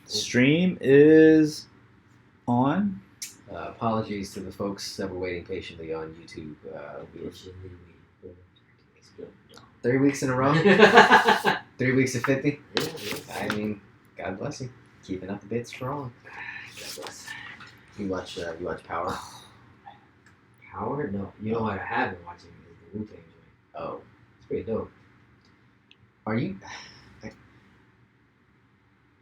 Stream is on. Apologies to the folks that were waiting patiently on YouTube. 3 weeks in a row. 3 weeks of 50. Yeah. I mean, God bless you, keeping up the bit strong. God bless. You watch Power? Power? No. You know what I have been watching is the Wu-Tang joint. Oh, It's pretty dope. are you?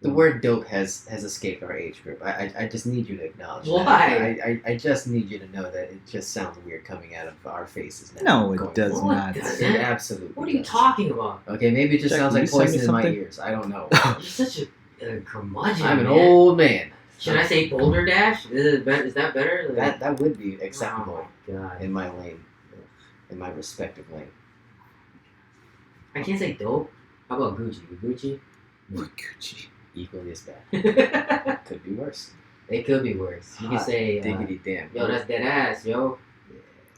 The word dope has escaped our age group. I just need you to acknowledge that. Why? I just need you to know that it just sounds weird coming out of our faces now. No, it does No, it not. doesn't. It absolutely What are you does. talking about? Okay, maybe it just Jack, sounds will like you send me poison in my something? ears. I don't know. You're such a curmudgeon. I'm an man. old man. Should I say Boulder Dash? Is that better? That would be acceptable Oh my God. in my lane, in my respective lane. I can't say dope. How about Gucci? Gucci? Gucci. Equally as bad. It Could be worse. could be worse. You can Hot say, diggity damn. yo, that's dead ass, yo.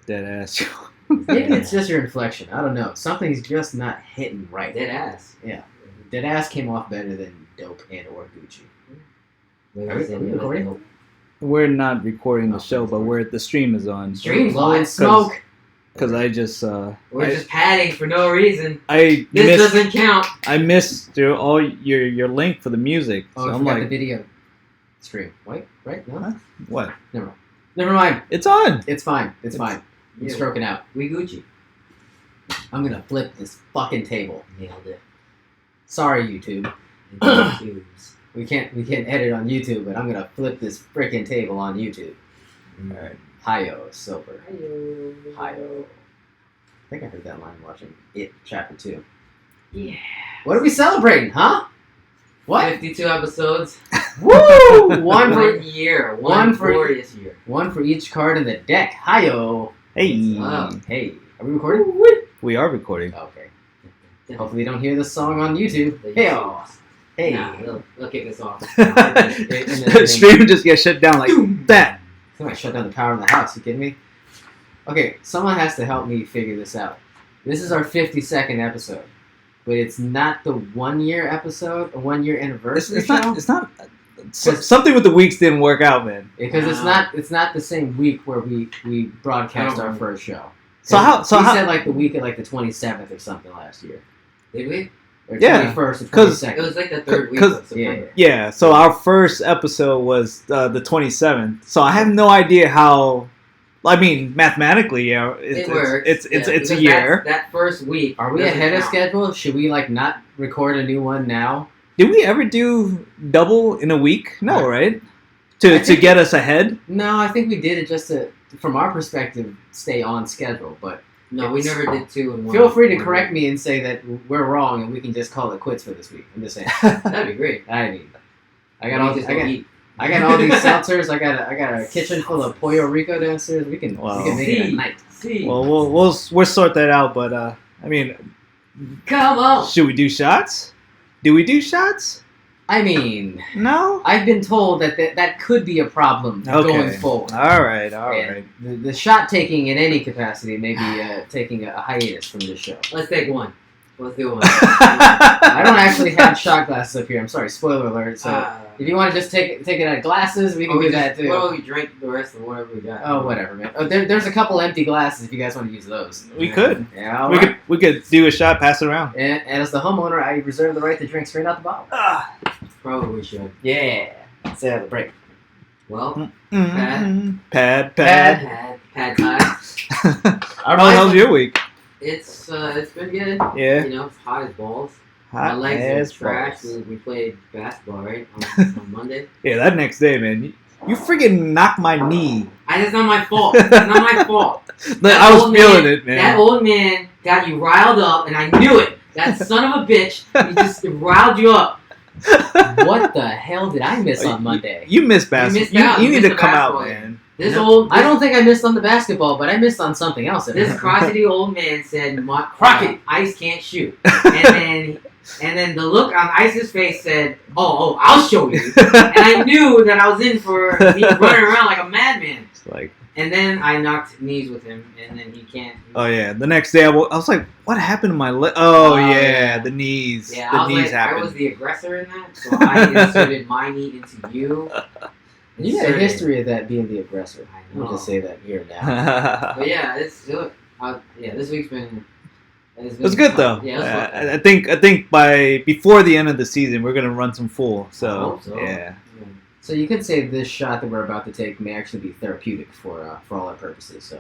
Dead ass. Maybe it's just your inflection. I don't know. Something's just not hitting right. Dead ass. Dead ass came off better than dope and or Gucci. Wait, Are we said, yo, that's recording? dope. We're not recording the Oh, show, but the stream is on. Stream's Blowing live. smoke. Because I just We're just padding for no reason. I This missed doesn't count. missed your link for the music. Oh, So I I'm forgot like, the video stream. Wait, right? No? Huh? What? Never mind. It's on. It's fine. It's fine. I'm Yeah. stroking out. We Gucci. I'm gonna flip this fucking table. Nailed it. Sorry, YouTube. Cubes. We can't edit on YouTube, but I'm gonna flip this freaking table on YouTube. Alright. Hi-yo, silver. Hi-yo. Hi-yo. I think I heard that line watching It Chapter 2. Yeah. What are we celebrating, huh? What? 52 episodes. Woo! One One for year. one One for- glorious year. one for each card in the deck. Hi-yo. Hey, What's up? Hey, are we recording? we are recording. Okay. Hopefully you don't hear this song on YouTube. The Hey-yo. Hey. Nah, they'll kick us off. Stream just gets shut down like that. I might shut down the power in the house. You kidding me? Okay, someone has to help me figure this out. This is our 52nd episode, but it's not the 1 year episode, a 1 year anniversary It's show. not. It's not. Something with the weeks didn't work out, man. Because it's not the same week where we broadcast our first show. So how? we So said like the week of like the 27th or something last year, Did we? or Yeah, 21st or 'cause- 22nd. It was like the third week 'Cause- of September. Yeah. So our first episode was the 27th. So I have no idea how. I mean, mathematically, yeah, It works. it's Yeah, a because year. That first week. Are we doesn't ahead of count. schedule? Should we like not record a new one now? Did we ever do double in a week? No, right? I To think- get us ahead. No, I think we did it just to, from our perspective, stay on schedule. But No, we never did 2 in 1. feel free to correct me and say that we're wrong and we can just call it quits for this week. I'm just saying. That'd be great. I mean, I We got all just I go got eat. I got all these seltzers. I got a kitchen full of Pollo Rico downstairs. We can Wow. make it at night. See. Well, we'll sort that out. But I mean, Come on. should we do shots? Do we do shots? I mean, No. I've been told that could be a problem going forward. All right. And the shot taking in any capacity may be taking a hiatus from this show. Let's take one. Let's do one. I don't actually have shot glasses up here. I'm sorry, spoiler alert. So if you want to just take it out of glasses, we can do that too. Well, we drink the rest of whatever we got. Oh, whatever, man. Oh, there's a couple empty glasses if you guys want to use those. We could. Yeah, all We right. could do a shot, pass it around. And as the homeowner, I reserve the right to drink straight out the bottle. Probably should. Yeah. Let's have the break. Well, Pad. pad time. How the hell's your week? It's been good. Yeah. You know, it's hot as balls. My Hot legs as are trash. balls. We played basketball, right? On Monday. Yeah, that next day, man. You freaking knocked my knee. That's not my fault. It's not my fault. That I was old feeling man- it, man. That old man got you riled up, and I knew it. That son of a bitch, he just riled you up. What the hell did I miss on Monday? You missed basketball. missed out. You You need missed to the come out, basketball. man. This No, old, I don't think I missed on the basketball, but I missed on something else. this crotchety old man said, "Crockett, Ice can't shoot," and then the look on Ice's face said, "Oh, I'll show you." And I knew that I was in for me running around like a madman. It's like, And then I knocked knees with him, and then he can't. Oh yeah, the next day I was like, "What happened to my leg?" Oh, Oh, yeah, yeah. the knees. Yeah, the I was knees like, happened. I was the aggressor in that, so I inserted my knee into you. You got a Inserted- history of that being the aggressor. I We'll know. just say that here now. But yeah, this week's been. It was good though. Yeah, it was fun. I think by before the end of the season we're gonna run some full. So, I hope so. yeah. So you could say this shot that we're about to take may actually be therapeutic for all our purposes. So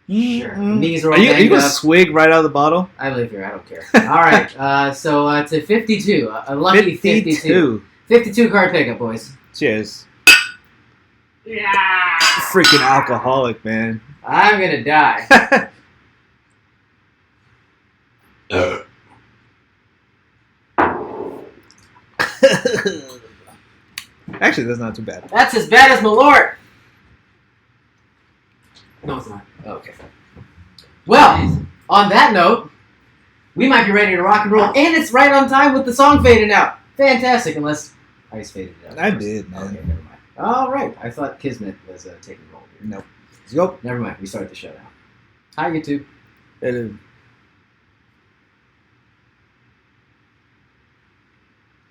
Sure. knees are all Are you banged gonna up. swig right out of the bottle? I live here. I don't care. All right. So to 52, a lucky 52. 52 card pickup, boys. Cheers. Yeah. Freaking alcoholic, man. I'm gonna die. Actually, that's not too bad. That's as bad as Malort. No, it's not. Okay. Well, on that note, we might be ready to rock and roll, and it's right on time with the song fading out. Fantastic, unless Ice faded out. I first. did, man. Okay, never mind. All right, I thought Kismet was taking a roll here. Nope. Let's go. Never mind. We started the show now. Hi, YouTube.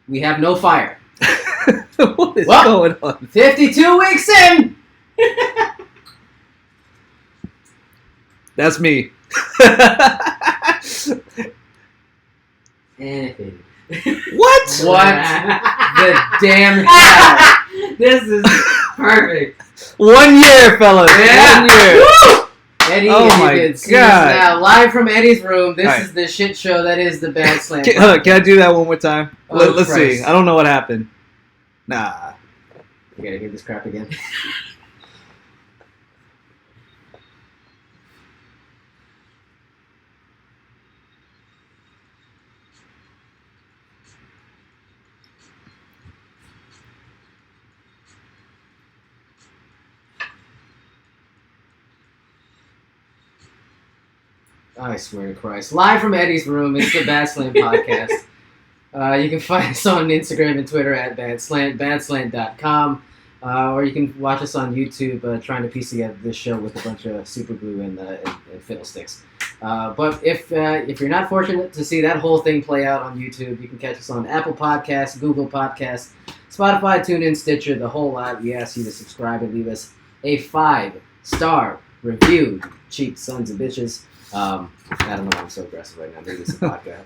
We have no fire. What is Well, going on? 52 weeks in. That's me. And it faded. What? What the damn hell? This is perfect. 1 year, fellas. Yeah. 1 year. Woo! Eddie, Oh if my you could see God. us now, live from Eddie's room. This Alright. is the shit show that is the Badslant. Can I do that one more time? Oh, Let's see. Christ. I don't know what happened. Nah. You gotta hear this crap again. I swear to Christ. Live from Eddie's room, it's the Badslant Podcast. You can find us on Instagram and Twitter at Badslant, badslant.com. Or you can watch us on YouTube trying to piece together this show with a bunch of super glue and fiddlesticks. But if you're not fortunate to see that whole thing play out on YouTube, you can catch us on Apple Podcasts, Google Podcasts, Spotify, TuneIn, Stitcher, the whole lot. We ask you to subscribe and leave us a 5-star review, cheap sons of bitches. I don't know why I'm so aggressive right now. Maybe it's a vodka.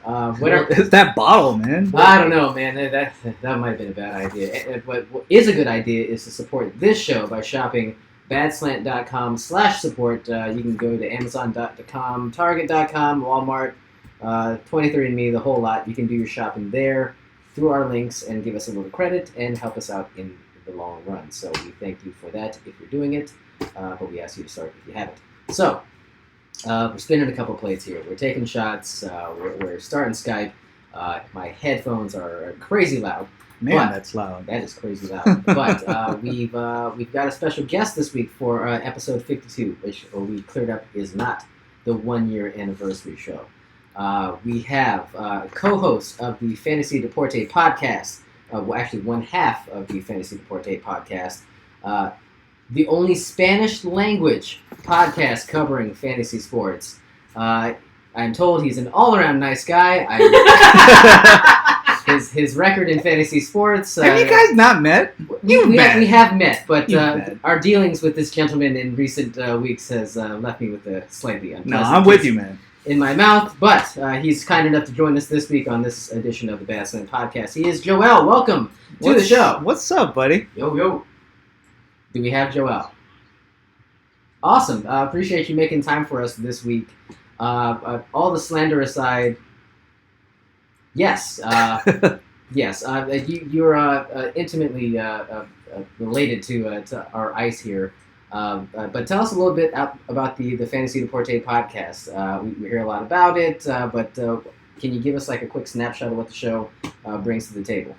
Whatever. It's that bottle, man. I don't know, man. That might have been a bad idea. What is a good idea is to support this show by shopping badslant.com/support. You can go to amazon.com, target.com, Walmart, 23andMe, the whole lot. You can do your shopping there through our links and give us a little credit and help us out in the long run. So we thank you for that if you're doing it, but we ask you to start if you haven't. So, we're spinning a couple plates here. We're taking shots. We're starting Skype. My headphones are crazy loud. Man, But- that's loud. That is crazy loud. But we've got a special guest this week for episode 52, which we cleared up is not the 1 year anniversary show. We have co-host of the Fantasy Deporte podcast. Well, actually, one half of the Fantasy Deporte podcast. The only Spanish language podcast covering fantasy sports. I'm told he's an all-around nice guy. His record in fantasy sports. Have you guys not met? You've met. We have met, but You've met. our dealings with this gentleman in recent weeks has left me with a slightly unpleasant No, I'm with taste you, man. in my mouth. But he's kind enough to join us this week on this edition of the Badslant Podcast. He is Joel. Welcome to the show. What's up, buddy? Yo. Do we have Joel? Awesome. Appreciate you making time for us this week. All the slander aside, yes. Yes. You're intimately related to our ice here. But tell us a little bit about the Fantasy Deporte podcast. We hear a lot about it, but can you give us like a quick snapshot of what the show brings to the table?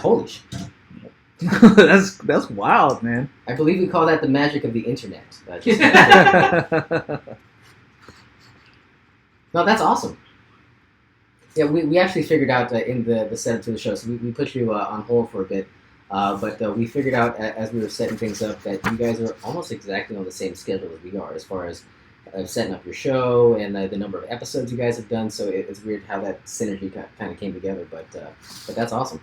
Holy shit. That's wild, man. I believe we call that the magic of the internet. No, that's awesome. Yeah, we actually figured out in the setup to the show, so we put you on hold for a bit, but we figured out as we were setting things up that you guys are almost exactly on the same schedule as we are as far as setting up your show and the number of episodes you guys have done, so it's weird how that synergy kind of came together, but that's awesome.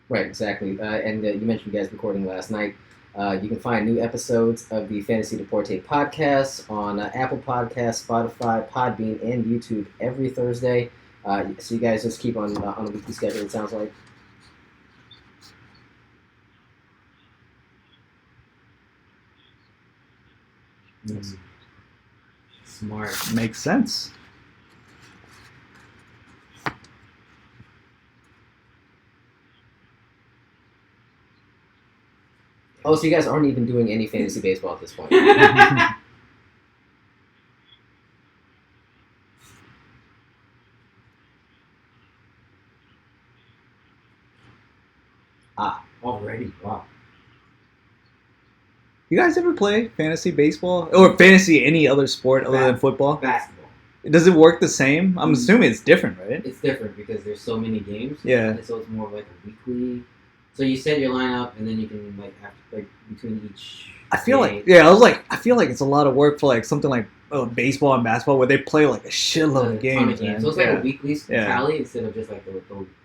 Right, exactly. And you mentioned you guys recording last night. You can find new episodes of the Fantasy Deporte podcast on Apple Podcasts, Spotify, Podbean, and YouTube every Thursday. So you guys just keep on a weekly schedule, it sounds like. Smart. Makes sense. Oh, so you guys aren't even doing any fantasy baseball at this point? Already? Wow. You guys ever play fantasy baseball or fantasy any other sport other than football? Basketball. Does it work the same? I'm assuming it's different, right? It's different because there's so many games. Yeah. And so it's more of like a weekly. So you set your lineup, and then you can between each. I feel game, I feel like it's a lot of work for like something like baseball and basketball where they play like a shitload of games. Man. So it's like Yeah. a weekly Yeah. tally instead of just like the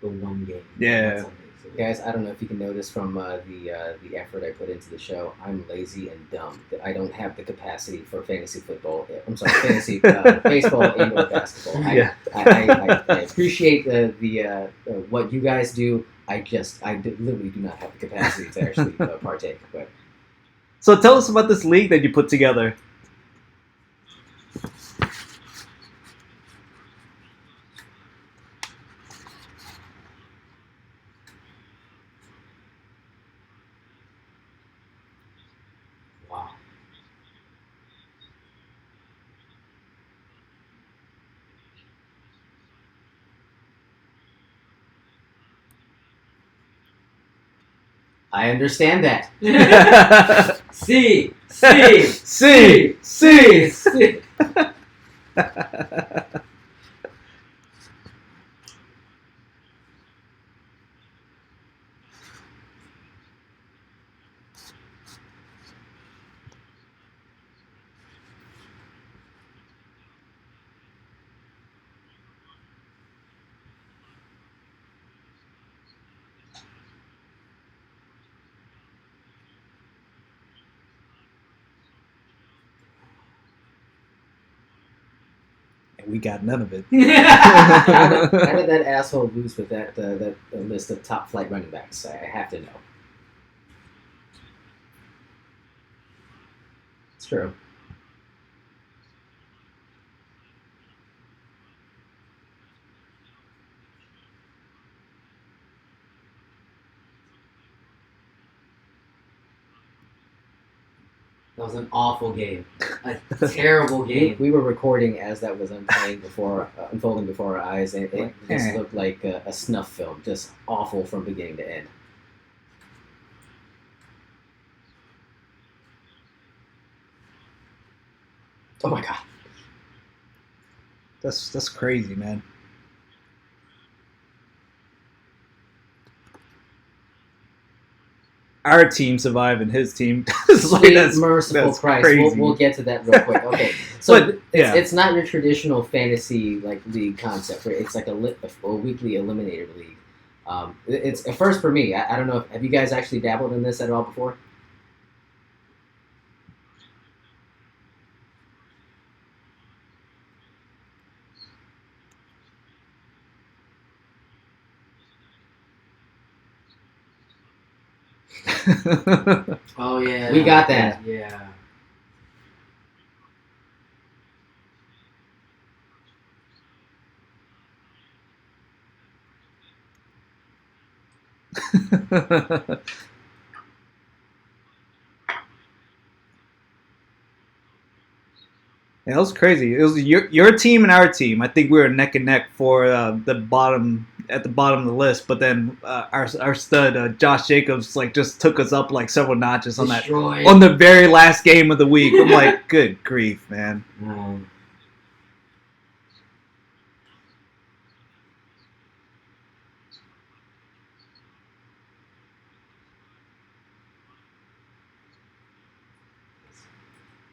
one game. Yeah. on Sunday. So, Guys, I don't know if you can notice from the effort I put into the show, I'm lazy and dumb. That I don't have the capacity for fantasy football. I'm sorry, fantasy baseball and or basketball. Yeah. I appreciate the what you guys do. I literally do not have the capacity to actually partake. But So tell us about this league that you put together. wow. I understand that. See. And we got none of it. How did that asshole lose with that list of top flight running backs? I have to know. It's true. That was an awful game. A terrible game. We were recording as that was unfolding before our eyes, and it just looked like a snuff film, just awful from beginning to end. Oh my god. That's crazy, man. Our team survived and his team. Sweet merciful Christ. Crazy. We'll get to that real quick. Okay, so But, yeah. it's not your traditional fantasy like league concept, right? It's like a weekly eliminator league. It's a first for me. I don't know. Have you guys actually dabbled in this at all before? Oh yeah. We got that. Yeah. Yeah, it was crazy. It was your team and our team. I think we were neck and neck for the bottom at the bottom of the list. But then our stud Josh Jacobs like just took us up like several notches on that Destroyed. on the very last game of the week. I'm like, good grief, man.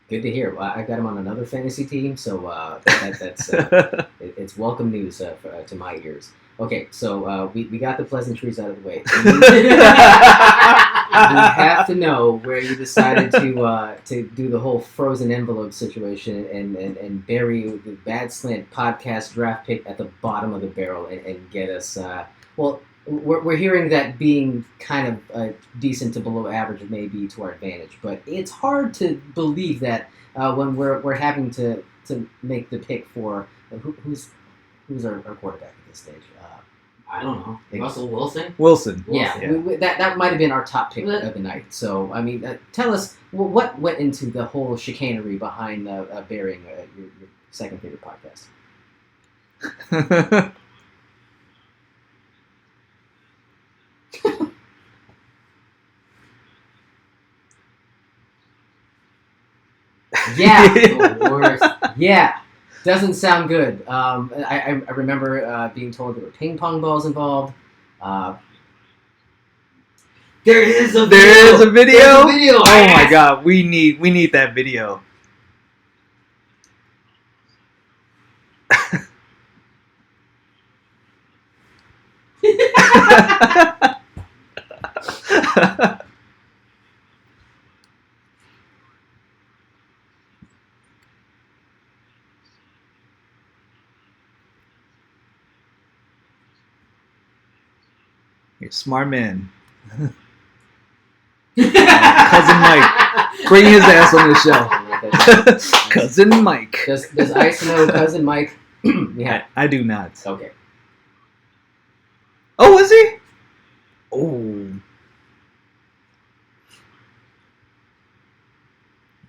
Good to hear. Well, I got him on another fantasy team, so that's it's welcome news to my ears. Okay, so we got the pleasantries out of the way. We have to know where you decided to do the whole frozen envelope situation and bury the Badslant podcast draft pick at the bottom of the barrel and get us. Well, we're hearing that being kind of decent to below average may be to our advantage, but it's hard to believe that when we're having to make the pick for who's our quarterback at this stage. I don't know. Russell Wilson? Wilson. Yeah. That might have been our top pick of the night. So, I mean, tell us what went into the whole chicanery behind burying your second favorite podcast. Yeah, the worst. Yeah, doesn't sound good. I remember being told there were ping pong balls involved. There is a video. There is a video. There's a video. Oh my god, we need that video. You're a smart man. Cousin Mike. Bring his ass on the show. Cousin Mike. Does Ice know Cousin Mike? Yeah. I do not. Okay. Oh, was he? Oh.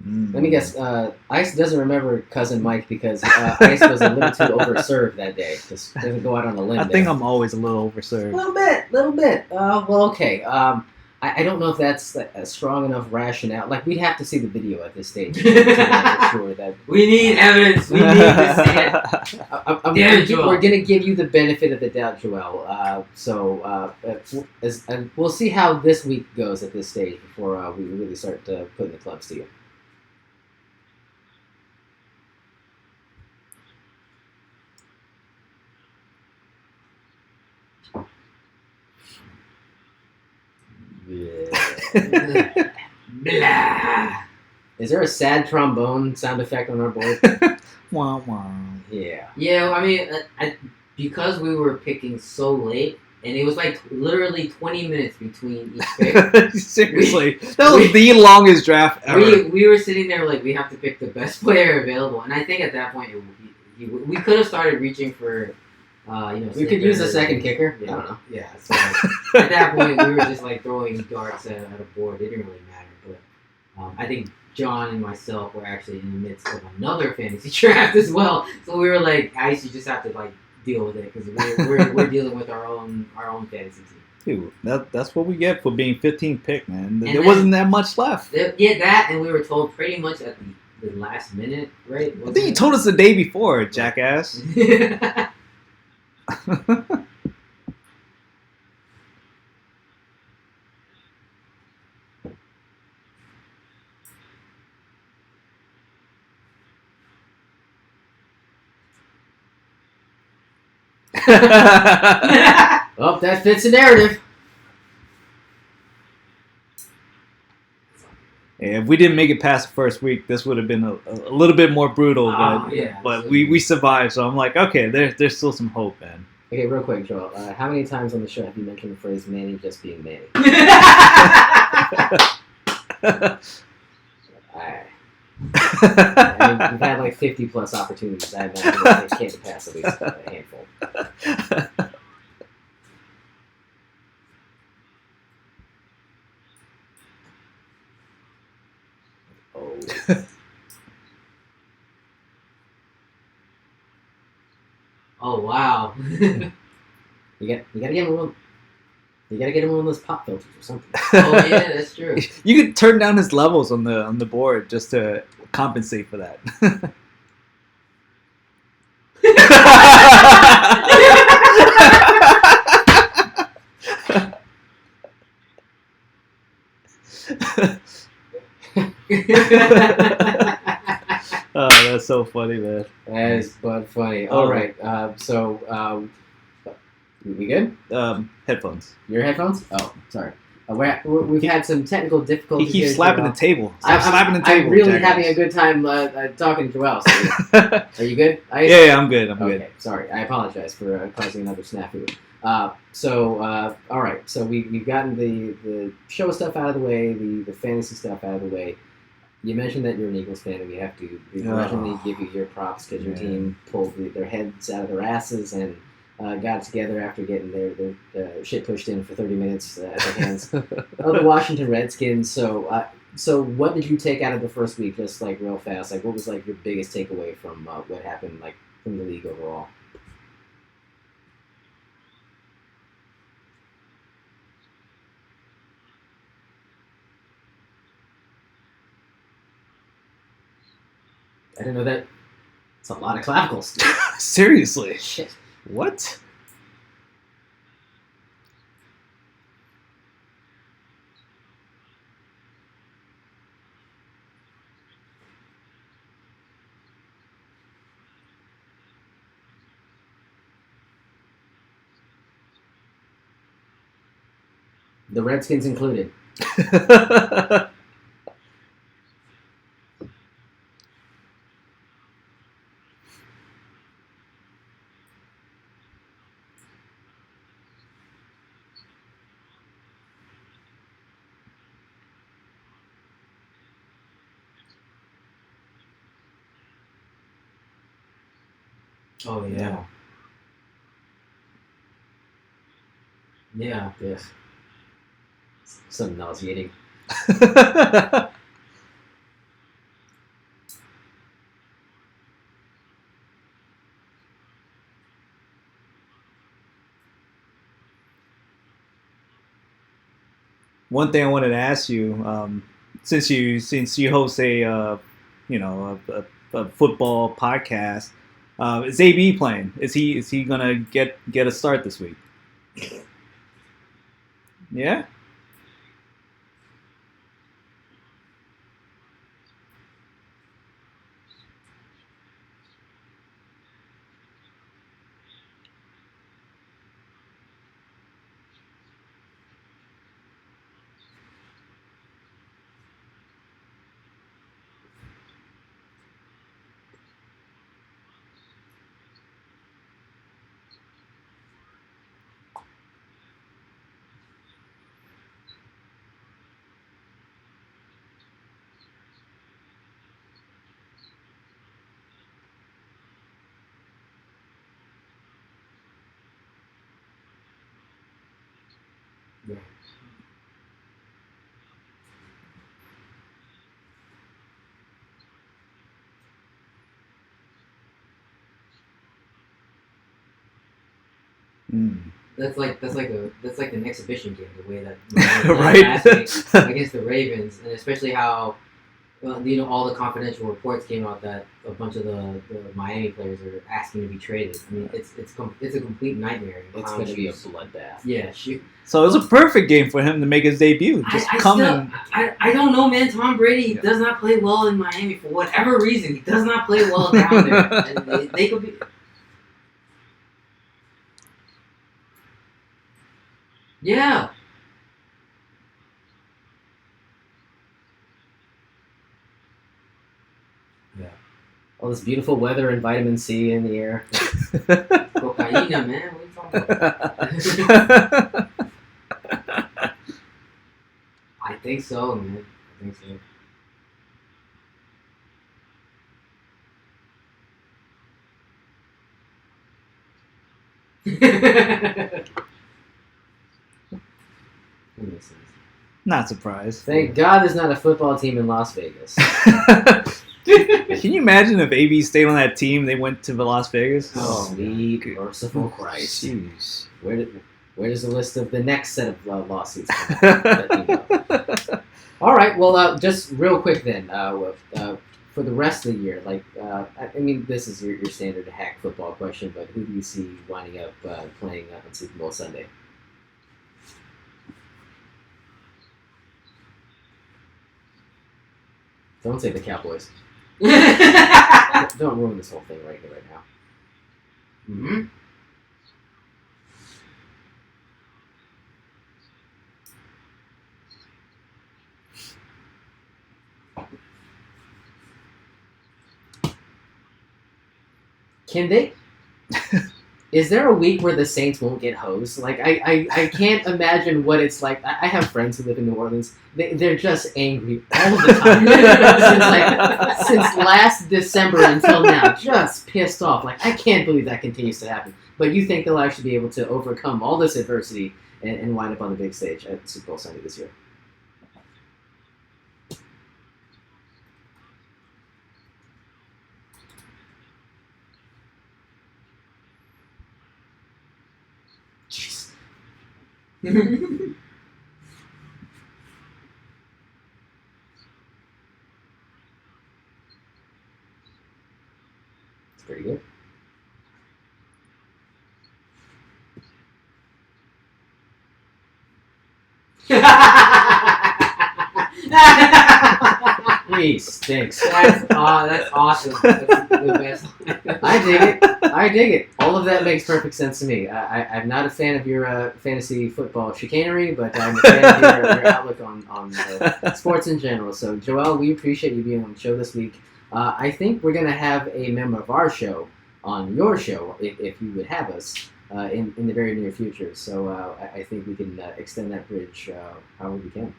Let me guess. Ice doesn't remember Cousin Mike because Ice was a little too overserved that day. Just doesn't go out on a limb. I think I'm always a little overserved. A little bit. Well, okay. I don't know if that's a strong enough rationale. Like, we'd have to see the video at this stage to know for sure that we need evidence. We need to see it. we're going to give you the benefit of the doubt, Joel. We'll see how this week goes at this stage before we really start putting the clubs to you. Blah. Is there a sad trombone sound effect on our board? Wah, wah. Yeah. Yeah, I mean, because we were picking so late, and it was like literally 20 minutes between each pick. Seriously, that was the longest draft ever. We were sitting there like we have to pick the best player available, and I think at that point we could have started reaching for. We could use a second kicker. Yeah, I don't know. Yeah, so at that point we were just like throwing darts at a board. It didn't really matter, but I think John and myself were actually in the midst of another fantasy draft as well. So we were like, Ice, you just have to like deal with it because we're dealing with our own fantasy team. Dude, that's what we get for being 15th pick, man. There wasn't that much left. Yeah, that, and we were told pretty much at the last minute, right? I think you told us the day before, jackass. Well, that fits the narrative. Yeah, if we didn't make it past the first week, this would have been a little bit more brutal. But we survived, so I'm like, okay, there's still some hope, man. Okay, real quick, Joel. How many times on the show have you mentioned the phrase "Manny just being Manny"? Alright. I mean, we've had like 50 plus opportunities. I imagine it can't pass at least a handful. Oh. Oh wow. You gotta get him one. You gotta get him one of those pop filters or something. Oh yeah, that's true. You could turn down his levels on the board just to compensate for that. Oh, that's so funny, man. That is but funny. All right. So we good? Headphones. Your headphones? Oh, sorry. We've had some technical He difficulties. keeps here, slapping Joel. the table. Stop slapping the table. I'm really jackass. having a good time talking to Joel. So are you good? Yeah, I'm good. I'm Okay, good. sorry. I apologize for causing another snafu. All right. So we've gotten the show stuff out of the way, the fantasy stuff out of the way. You mentioned that you're an Eagles fan, and we have to begrudgingly give you your props because your team pulled their heads out of their asses and got together after getting their shit pushed in for 30 minutes at the hands of the Washington Redskins. So what did you take out of the first week, just like real fast? Like, what was like your biggest takeaway from what happened, like from the league overall? I didn't know that. It's a lot of clavicles. Seriously. Shit. What? The Redskins included. Oh yeah. Yeah. Yeah. So nauseating. One thing I wanted to ask you, since you host a football podcast, is AB playing? Is he gonna get a start this week? Yeah. Yeah. Mm. That's like an exhibition game, the way that Right. last week against the Ravens, and especially how all the confidential reports came out that a bunch of the Miami players are asking to be traded. I mean, it's a complete nightmare. It's going to be a bloodbath. Yeah, shoot. So it was a perfect game for him to make his debut. Just I don't know, man. Tom Brady does not play well in Miami for whatever reason. He does not play well down there, and they could be. Yeah. All this beautiful weather and vitamin C in the air. Cocaína, man. What are you talking about? I think so, man. I think so. That makes sense. Not surprised. Thank God there's not a football team in Las Vegas. Can you imagine if AB stayed on that team? They went to Las Vegas. Oh, sweet, merciful Christ! Jeez. Where's the list of the next set of lawsuits? Let me know. All right. Well, just real quick then. For the rest of the year, I mean, this is your standard hack football question, but who do you see winding up playing on Super Bowl Sunday? Don't say the Cowboys. Don't ruin this whole thing right now. Mm-hmm. Can they? Is there a week where the Saints won't get hosed? Like, I can't imagine what it's like. I have friends who live in New Orleans. They're just angry all the time. since last December until now. Just pissed off. Like, I can't believe that continues to happen. But you think they'll actually be able to overcome all this adversity and wind up on the big stage at Super Bowl Sunday this year? Jeez. It's pretty good. He stinks. That's awesome. That's the best. I dig it. All of that makes perfect sense to me. I'm not a fan of your fantasy football chicanery, but I'm a fan of your outlook on sports in general. So, Joel, we appreciate you being on the show this week. I think we're going to have a member of our show on your show, if you would have us, in the very near future. So I think we can extend that bridge however we can.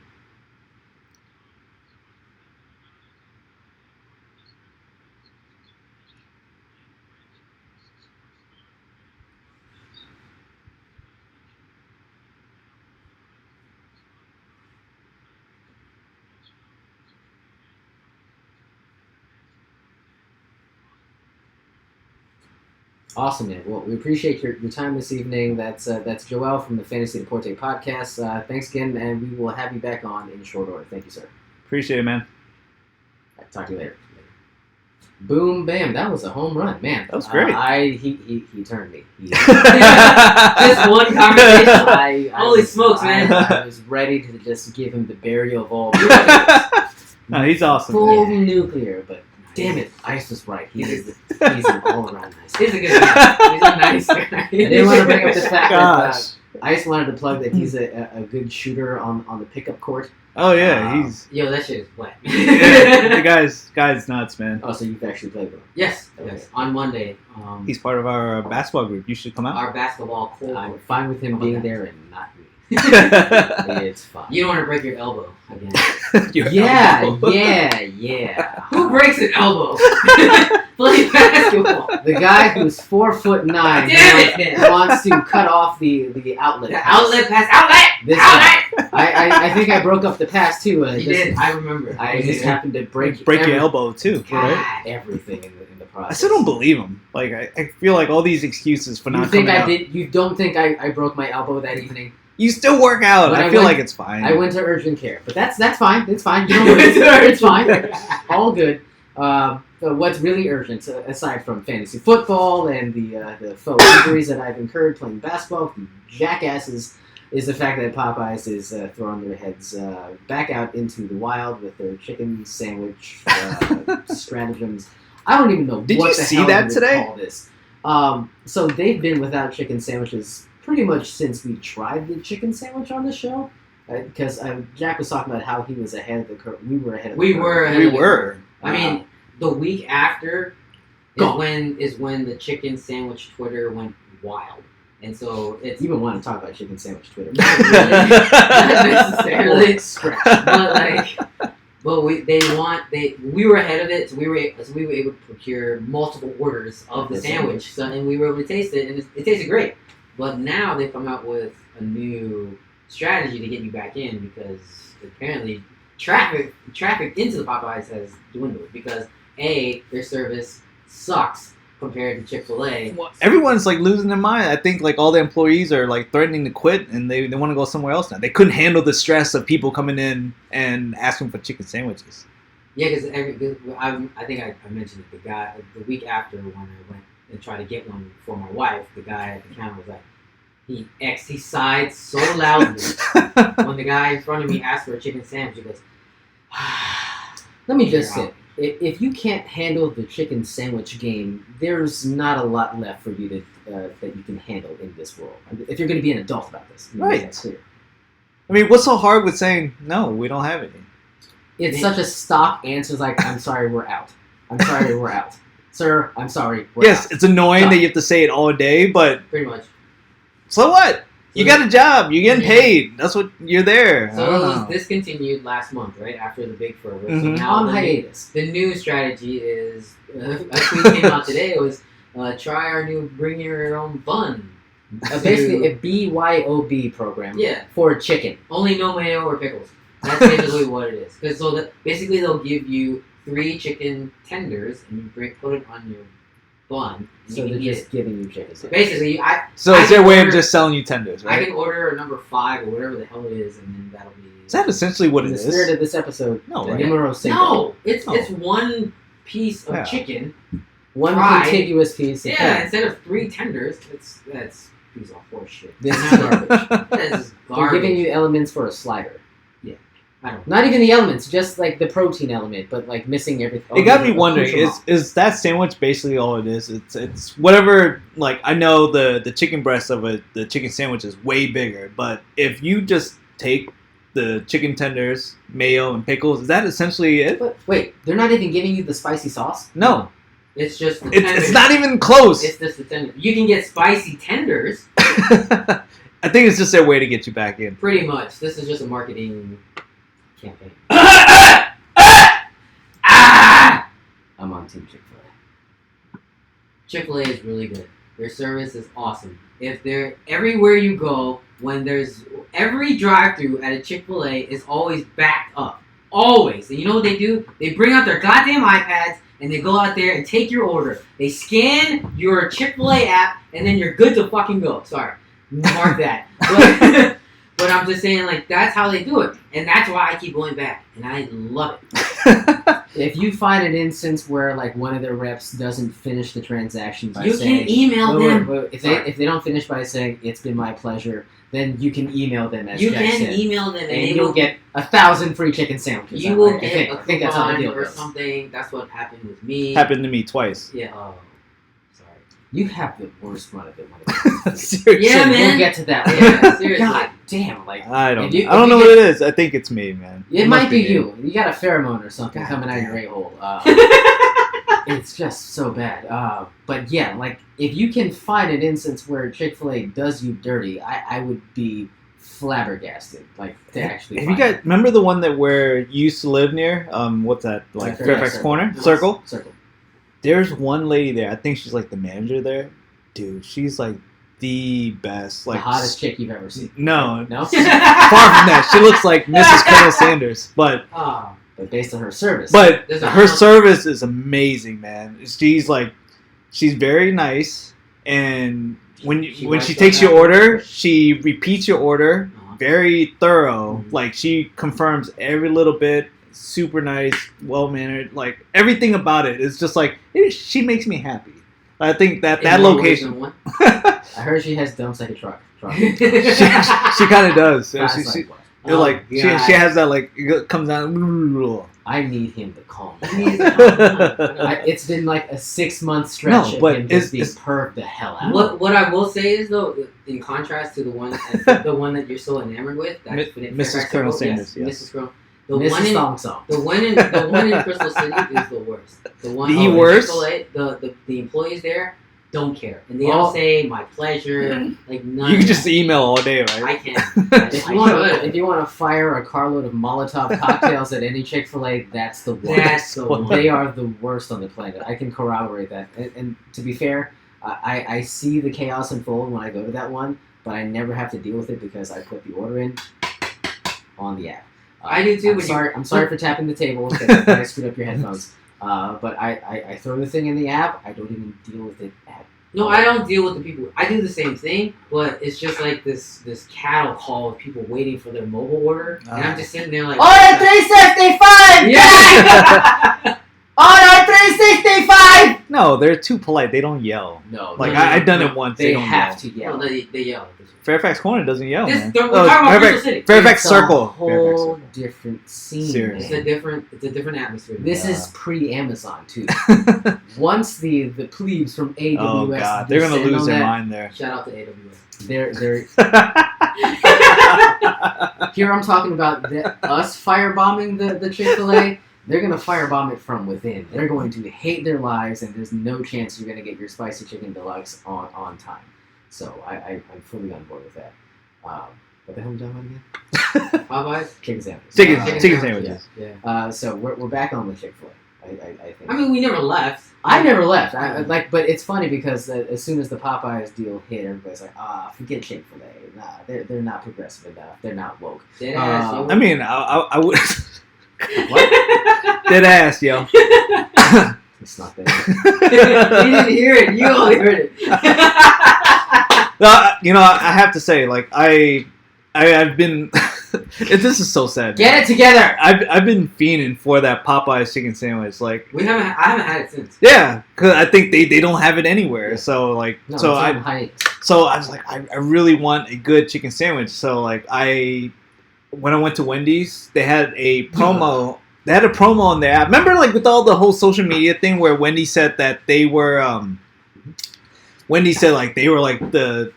Awesome, man. Well, we appreciate your time this evening. That's Joel from the Fantasy Deporte podcast. Thanks again, and we will have you back on in short order. Thank you, sir. Appreciate it, man. Right, talk to you later. Boom, bam. That was a home run, man. That was great. He turned me. Just one conversation. Holy smokes, man. I was ready to just give him the burial of all. No, he's awesome. Full nuclear, but damn it, Ice was right. He's an all-around nice guy. He's a good guy. He's a nice guy. I didn't want to bring up the fact Gosh. that Ice wanted to plug that he's a good shooter on the pickup court. Oh yeah, he's Yo, that shit is wet. the guy's nuts, man. Oh, so you've actually played with him? Yes, Okay. yes. On Monday, He's part of our basketball group. You should come out. our basketball court. I'm fine with him How about being that? there and not me. yeah. It's fine. You don't want to break your elbow again. Yeah. Who breaks an elbow? Play basketball. The guy who's 4'9" Damn it! wants to cut off the outlet. The pass. outlet pass. Outlet! This Outlet! I think I broke up the pass too. You did. I remember. I just happened to break Break your elbow too, right? God. everything in the I process. still don't believe him. Like I feel like all these excuses for You not think coming I out. did? You don't think I broke my elbow that evening? You still work out. When I I feel went- like it's fine. I went to urgent care, but that's fine. It's fine. You don't worry. It's fine. All good. But what's really urgent, aside from fantasy football and the faux injuries that I've incurred playing basketball, the jackasses, is the fact that Popeyes is throwing their heads back out into the wild with their chicken sandwich stratagems. I don't even know. Did what you the see hell that would today? Call this. So they've been without chicken sandwiches pretty much since we tried the chicken sandwich on the show. Because Jack was talking about how he was ahead of the curve. We were ahead of the We curve. were. ahead We of the were. curve. I mean, the week after Go. is when the chicken sandwich Twitter went wild, and so it's You even want to talk about chicken sandwich Twitter. not really, not necessarily. Scratch. But we were ahead of it, so we were able to procure multiple orders of the The sandwich, and we were able to taste it, and it tasted great. But now they've come out with a new strategy to get you back in because apparently traffic into the Popeyes has dwindled because their service sucks compared to Chick-fil-A. Well, everyone's like losing their mind. I think like all the employees are like threatening to quit, and they want to go somewhere else now. They couldn't handle the stress of people coming in and asking for chicken sandwiches. Yeah, because I think I mentioned it. The week after when I went and tried to get one for my wife, the guy at the counter was like, he sighed so loudly when the guy in front of me asked for a chicken sandwich. He goes, Let me just say, if you can't handle the chicken sandwich game, there's not a lot left for you that you can handle in this world. If you're going to be an adult about this, right? That's clear. I mean, what's so hard with saying no? We don't have any. It's such a stock answer. It's like, I'm sorry, we're out. I'm sorry, we're out. Sir, I'm sorry, we're out. It's annoying that you have to say it all day, but pretty much. So what? You got a job. You're getting paid. That's what you're there. So it was discontinued last month, right after the big fervor. Mm-hmm. So now on hiatus. The new strategy is a tweet came out today. It was try our new bring your own bun. Basically, a BYOB program. Yeah. For chicken. Only no mayo or pickles. That's basically what it is. Because basically they'll give you 3 chicken tenders and you put it on your bun. So they're just giving you chicken. So basically, So it's their way of just selling you tenders, right? I can order a number 5 or whatever the hell it is, and then that'll be. Is that essentially what it is? In the spirit of this episode, no, the right? numero cinco. No, it's one piece of chicken, one fried. Contiguous piece. Of yeah, instead of 3 tenders, that's a piece of horse shit. This is garbage. This is They're garbage. giving you elements for a slider. I don't know. Not even the elements, just like the protein element, but like missing everything. It got me wondering: is that sandwich basically all it is? It's whatever. Like I know the chicken breast of the chicken sandwich is way bigger, but if you just take the chicken tenders, mayo, and pickles, is that essentially it? But wait, they're not even giving you the spicy sauce? No, it's just the tenders. It's not even close. It's just the tenders. You can get spicy tenders. I think it's just their way to get you back in. Pretty much. This is just a marketing campaign. I'm on Team Chick-fil-A. Chick-fil-A is really good. Their service is awesome. If they're everywhere you go, when there's every drive-through at a Chick-fil-A is always backed up. Always. And you know what they do? They bring out their goddamn iPads and they go out there and take your order. They scan your Chick-fil-A app and then you're good to fucking go. Sorry. Mark that. But I'm just saying, like, that's how they do it. And that's why I keep going back. And I love it. If you find an instance where, like, one of their reps doesn't finish the transaction by you saying... can email them. If they don't finish by saying, it's been my pleasure, then you can email them, as you Jack can said. email them. And you'll get 1,000 free chicken sandwiches. You will I get a think that's how the deal coupon or goes. something. That's what happened with me. Happened to me twice. Yeah, oh. Sorry. You have the worst run of it. Seriously. Yeah, man. We'll get to that. Yeah, seriously. God damn, like... I don't if know what it is. I think it's me, man. It must might be me. you. You got a pheromone or something God coming out of damn. your a-hole. It's just so bad. But yeah, like, if you can find an instance where Chick-fil-A does you dirty, I would be flabbergasted. Like, to actually Have you find guys remember the one that where you used to live near? What's that? Like Fairfax Circle. Corner? Yes. Circle? Circle. There's one lady there. I think she's like the manager there. Dude, she's like the best. Like The hottest chick you've ever seen. No. No? Far from that. She looks like Mrs. Colonel Sanders. But But based on her service. But There's a- her service is amazing, man. She's very nice, and when She she writes takes down your that order, order. she repeats your order, very thorough. Mhm. Like she confirms every little bit. Super nice, well mannered. Like everything about it is just like she makes me happy. I think that In more ways location. than one. I heard she has dumps like a truck. she kind of does. That's She, like what? Oh, like she God. has that like it comes out. I need him to calm down. No, It's been like a 6-month stretch No, but of him just being it's- perved the hell out. What I will say is though, in contrast to the one that you're so enamored with, that's Mrs. Colonel Sanders, yes. Mrs. Colonel. The one Mrs. in Thong Song. the one in Crystal City is the worst. The one The in worst? Chick-fil-A, the employees there don't care, and they Well- don't say my pleasure. Like none. you of can just that. email all day, right? I can. I If you want to fire a carload of Molotov cocktails at any Chick-fil-A, that's the worst. That's the one. They are the worst on the planet. I can corroborate that. And to be fair, I see the chaos unfold when I go to that one, but I never have to deal with it because I put the order in on the app. I do too, I'm but sorry for tapping the table. Okay, I screwed up your headphones. But I throw the thing in the app. I don't even deal with it at No, I don't deal with the people. I do the same thing, but it's just like this cattle call of people waiting for their mobile order, and I'm just sitting there like, Order 365! Yeah! Order 365! No, they're too polite. They don't yell. No. Like no, I've done no, it once. They don't have yell. to yell. No, they yell. Fairfax Corner doesn't yell, man. We're talking about Crystal City. Fairfax It's Circle. a whole Fairfax Circle. different scene. Seriously. Man. It's a different atmosphere. This Yeah. is pre-Amazon too. Once the plebes from AWS, Oh god, they're gonna descend lose on their that, mind there. Shout out to AWS. They're here. I'm talking about us firebombing the Chick-fil-A. They're gonna firebomb it from within. They're going to hate their lives, and there's no chance you're gonna get your spicy chicken deluxe on time. So I'm fully on board with that. What the hell are we talking about again? Popeyes? Chicken sandwiches. Chicken sandwiches. Yeah. So we're back on the Chick-fil-A. I think. I mean, we never left. I never left. But it's funny because as soon as the Popeyes deal hit, everybody's like, forget Chick-fil-A. Nah, they're not progressive enough. They're not woke. Dead ass, yo. I mean, I would. What? Dead ass, yo. It's not You that. didn't hear it. You only heard it. No, I have to say, like I've been. This is so sad. Get it together. I've been fiending for that Popeyes chicken sandwich. Like, I haven't had it since. yeah, because I think they don't have it anywhere. So like, No, so it's I on heights. so I was like, I really want a good chicken sandwich. So like, when I went to Wendy's, they had a promo. They had a promo on their app. Remember, like with all the whole social media thing, where Wendy said that they were. Wendy said like they were like the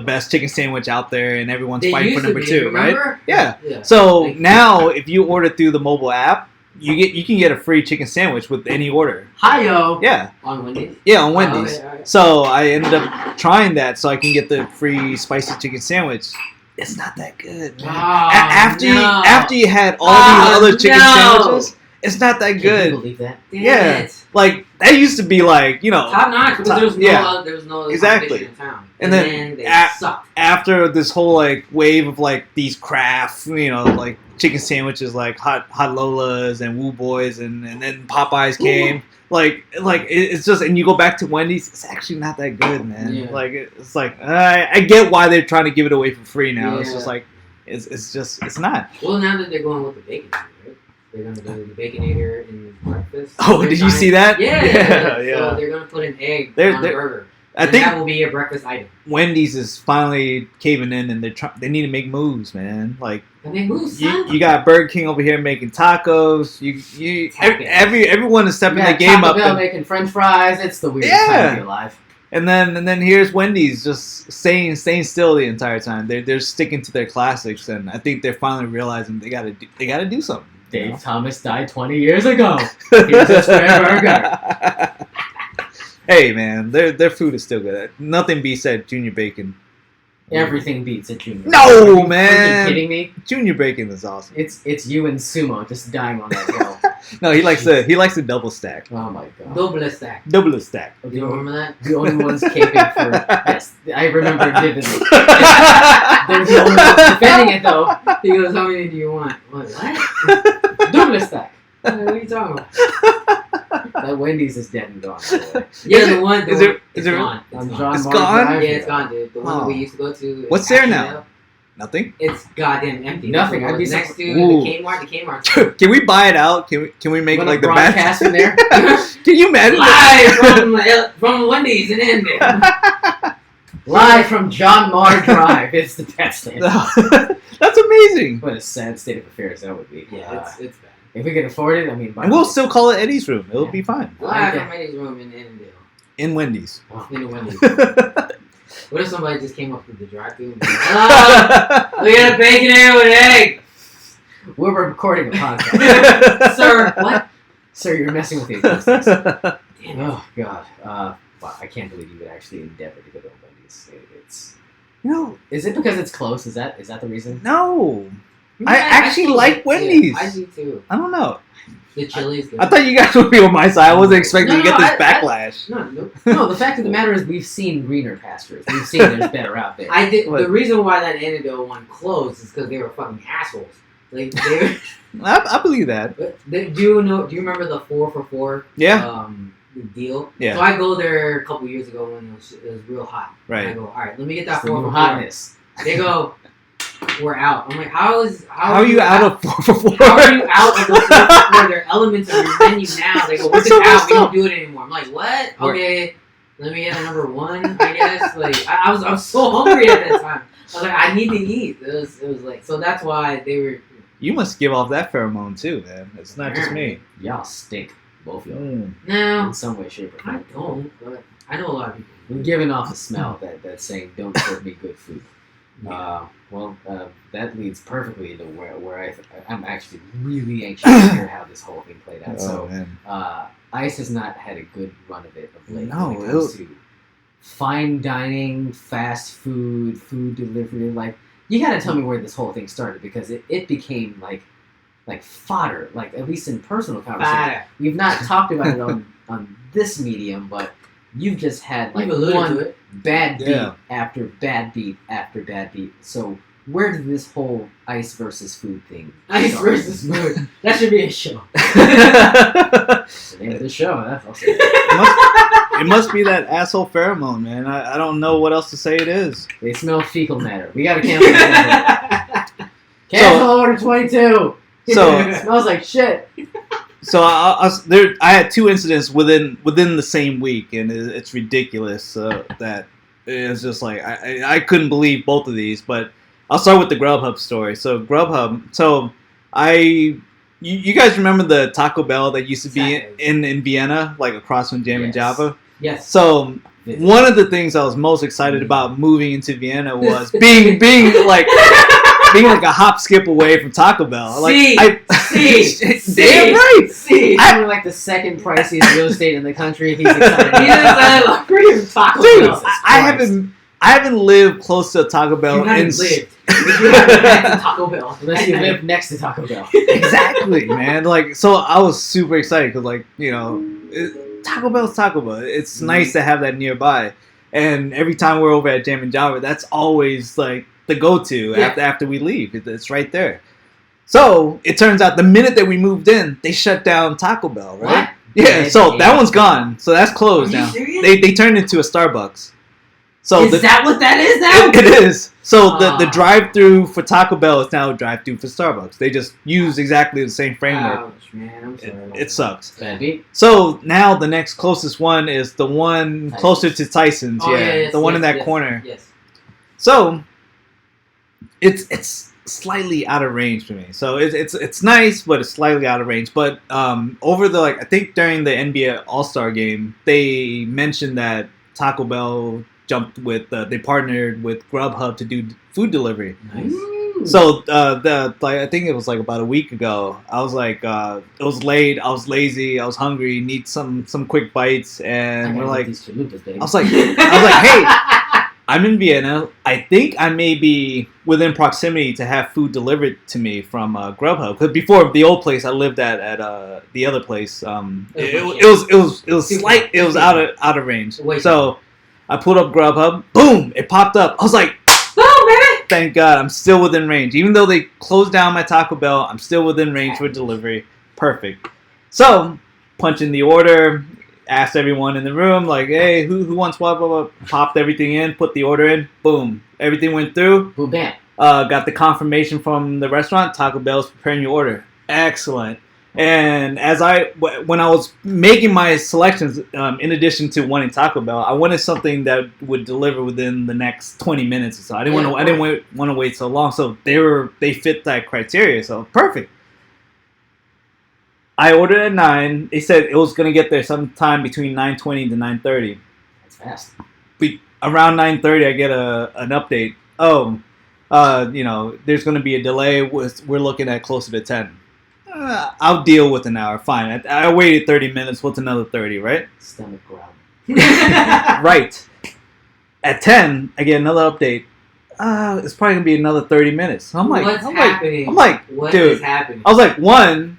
best chicken sandwich out there, and everyone's They fighting for used to number be, 2, remember? right? Yeah. Yeah. So Like- now, if you order through the mobile app, you can get a free chicken sandwich with any order. Hi-yo. Yeah, On Wendy's? yeah, on Oh, Wendy's. okay, alright. So I ended up trying that so I can get the free spicy chicken sandwich. It's not that good, man. After you had all these other chicken sandwiches, it's not that Can you good. believe that? Damn Yeah. it. Like that used to be like Top notch because there was no other Exactly. competition in town. And then they at- sucked. after this whole like wave of like these craft, like chicken sandwiches like hot Lolas and Woo Boys and then Popeyes came. Like it's just, and you go back to Wendy's, it's actually not that good, man. Yeah. Like it's like I get why they're trying to give it away for free now. It's Yeah. just like it's not. Well, now that they're going with the bacon, right? They're going to do the Baconator in breakfast. Oh, did you see that? Yeah, yeah. So they're going to put an egg They're- on the they're- burger. I And think that will be a breakfast item. Wendy's is finally caving in, and they need to make moves, man. Like And they move, son. you got Burger King over here making tacos. Everyone is stepping You their got game Taco up. Bell And, making French fries. It's the weirdest Yeah. time to be alive. And then here's Wendy's just staying still the entire time. They're sticking to their classics, and I think they're finally realizing they gotta do something. Dave Thomas died 20 years ago. Here's a square burger. Hey man, their food is still good. Nothing beats that Junior Bacon. Everything beats a Junior. No, Are you man. freaking kidding me? Junior Bacon is awesome. It's you and Sumo just dying on that hill. No, he likes the double stack. Oh my god. Double stack. Double stack. Do you remember that? The only ones caping for yes, I remember vividly. They're the only ones defending it though. He goes, how many do you want? What? Double stack. What are you talking about? That Wendy's is dead and gone. By the way. Yeah, the one. Is it- It's is it- gone. It's On gone. John It's Mark gone? Drive. Yeah, it's gone, dude. The one Oh. that we used to go to. What's there Asheville, now? Nothing. It's goddamn empty. Nothing. It's I'd be next to Ooh. the Kmart. The Kmart. Can we buy it out? Can we make Wanna like the broadcast from there? Can you imagine? Live from Wendy's in Ending. Live from John Marr Drive. It's the Badslant. That's amazing. What a sad state of affairs that would be. Yeah, it's bad. If we can afford it, I mean, by And we'll all means. still call it Eddie's room. It'll be fine. Live Okay. from Eddie's room in Annandale. In Wendy's. In the Wendy's. What if somebody just came up to the drive-thru and was like, "Oh, we got a bacon here with egg." We're recording a podcast. Sir, what? Sir, you're messing with the existence. Damn it. Oh, God. Wow, I can't believe you would actually endeavor to go to Wendy's. It's... No, Is it because it's close? Is that the reason? no. Yeah, I actually still like it. Wendy's. I do too. I don't know. The chili's good. I thought you guys would be on my side. I wasn't expecting to get this I- backlash. No. No, the fact of the matter is we've seen greener pastures. We've seen there's better out there. I did. What? The reason why that Annandale one closed is because they were fucking assholes. Like they I believe that. do you remember the 4 for 4? Yeah. Deal. Yeah. So I go there a couple years ago when it was real hot. Right. And I go, all right, let me get that It's 4 the for 4. hotness. They go, we're out. I'm like, how are you out of 4 for 4? How are you out of the 4 for 4? There are elements of your menu now. They go, we're just out. We don't do it anymore. I'm like, what? Okay, let me get a number 1, I guess. Like I was so hungry at that time. I was like, I need to eat. It was like, so that's why they were. You must give off that pheromone too, man. It's not just me. Y'all stink, both of y'all, No, in some way, shape, or I form. don't. But I know a lot of people. I'm giving off a smell that's saying, "Don't serve me good food." That leads perfectly into where I'm actually really anxious to hear how this whole thing played out. So, man. Ice has not had a good run of it of late No, when it comes to fine dining, fast food, food delivery. Like, you gotta tell me where this whole thing started, because it became like fodder, like at least in personal conversation. We've not talked about it on this medium, but you've just had like You've alluded to one it. bad beat Yeah. after bad beat after bad beat. So where did this whole ice versus food thing Ice start? versus food. That should be a show. The name of the show. That's also It must be that asshole pheromone, man. I don't know what else to say it is. they smell fecal matter. We gotta cancel it. Cancel order 22. So- It smells like shit. So I had 2 incidents within the same week, and it's ridiculous that it's just like I couldn't believe both of these. But I'll start with the Grubhub story. So Grubhub. So you guys remember the Taco Bell that used to be in Vienna, like across from Jam and Yes. Java? Yes. So one of the things I was most excited about moving into Vienna was being like a hop skip away from Taco Bell. Like damn right. See. I'm like the second priciest real estate in the country. He's excited. He just like freaking Taco Dude, Bell. I haven't lived close to Taco Bell You haven't in lived. You haven't had to Taco Bell. Unless you live next to Taco Bell. Exactly, man. Like, so I was super excited because, like, Taco Bell's Taco Bell. It's nice to have that nearby. And every time we're over at Jam and Java, that's always like the go-to after we leave. It's right there. So it turns out the minute that we moved in, they shut down Taco Bell, right? What? Yeah. So that one's gone. So that's closed Are you now. serious? They turned it into a Starbucks. So Is that what that is now? It is. So the Ah. drive-through for Taco Bell is now a drive-through for Starbucks. They just use exactly the same framework. Ouch, man. I'm sorry. It sucks. Bad beat. So now the next closest one is the one Tyson's. closer to Tyson's. Oh, yes, the one in yes, that yes, corner. Yes. So it's slightly out of range for me. So it's nice, but it's slightly out of range. But over the I think during the NBA All-Star game, they mentioned that Taco Bell they partnered with Grubhub to do food delivery. Nice. So I think it was like about a week ago. I was like, it was late. I was lazy. I was hungry. Need some quick bites, and we're like, I was like, hey, I'm in Vienna. I think I may be within proximity to have food delivered to me from Grubhub. Because before the old place I lived at the other place, it was out of range. Wait. So I pulled up Grubhub. Boom! It popped up. I was like, Oh, baby! thank God, I'm still within range. Even though they closed down my Taco Bell, I'm still within range for delivery. Perfect. So, punch in the order, asked everyone in the room, like, hey, who wants what, blah, blah, popped everything in, put the order in, boom. Everything went through. Boom, bam. Got the confirmation from the restaurant, Taco Bell's preparing your order. Excellent. And when I was making my selections, in addition to wanting Taco Bell, I wanted something that would deliver within the next 20 minutes or so. I didn't want to wait so long. So they fit that criteria. So perfect. I ordered at 9. They said it was gonna get there sometime between 9:20 to 9:30. That's fast. Around 9:30, I get an update. Oh, there's gonna be a delay. We're looking at closer to 10. I'll deal with an hour. Fine. I waited 30 minutes. What's another 30, right? Stomach growl. Right. At 10, I get another update. It's probably going to be another 30 minutes. I'm like, What's happening? I'm like, What dude. is happening? I was like, one,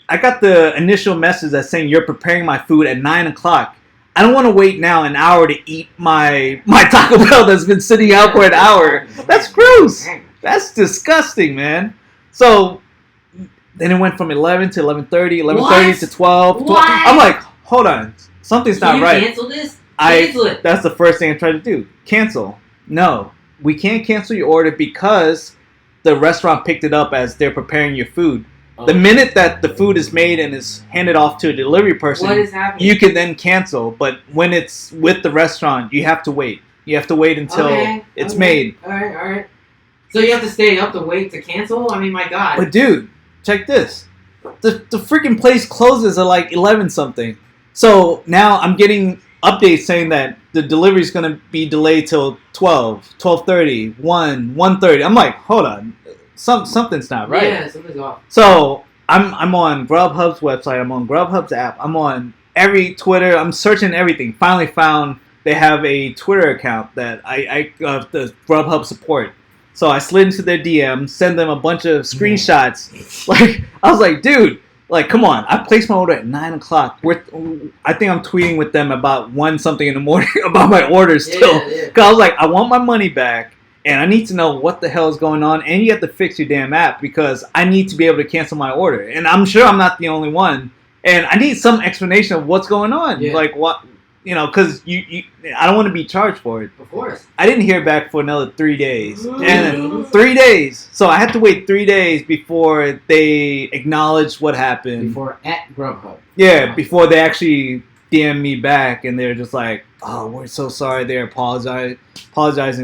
I got the initial message that's saying you're preparing my food at 9 o'clock. I don't want to wait now an hour to eat my Taco Bell that's been sitting out for an hour. That's gross. That's disgusting, man. So then it went from 11 to 11:30, 11:30 What? to 12. What? I'm like, hold on, something's Can not you right. cancel this? Cancel it. That's the first thing I tried to do. Cancel. No, we can't cancel your order because the restaurant picked it up as they're preparing your food. Oh. The minute that the food is made and is handed off to a delivery person, What is happening? you can then cancel. But when it's with the restaurant, you have to wait. You have to wait until it's made. All right. So you have to stay up to wait to cancel? I mean, my God. But dude, check this. The freaking place closes at like 11 something. So now I'm getting updates saying that the delivery is going to be delayed till 12, 12:30, 1, 1:30. I'm like, hold on. Something's not right. Yeah, something's off. So I'm on Grubhub's website. I'm on Grubhub's app. I'm on every Twitter. I'm searching everything. Finally found they have a Twitter account that the Grubhub support. So I slid into their DM, send them a bunch of screenshots. Like I was like, dude, like come on. I placed my order at 9 o'clock. I think I'm tweeting with them about 1 something in the morning about my order still. Yeah. Cause I was like, I want my money back. And I need to know what the hell is going on, and you have to fix your damn app because I need to be able to cancel my order. And I'm sure I'm not the only one. And I need some explanation of what's going on. Yeah. Like what, because I don't want to be charged for it. Of course. I didn't hear back for another 3 days. Ooh. And 3 days. So I had to wait 3 days before they acknowledged what happened. Before at Grubhub. Yeah, before they actually DM me back, and they're just like, "Oh, we're so sorry." They're apologizing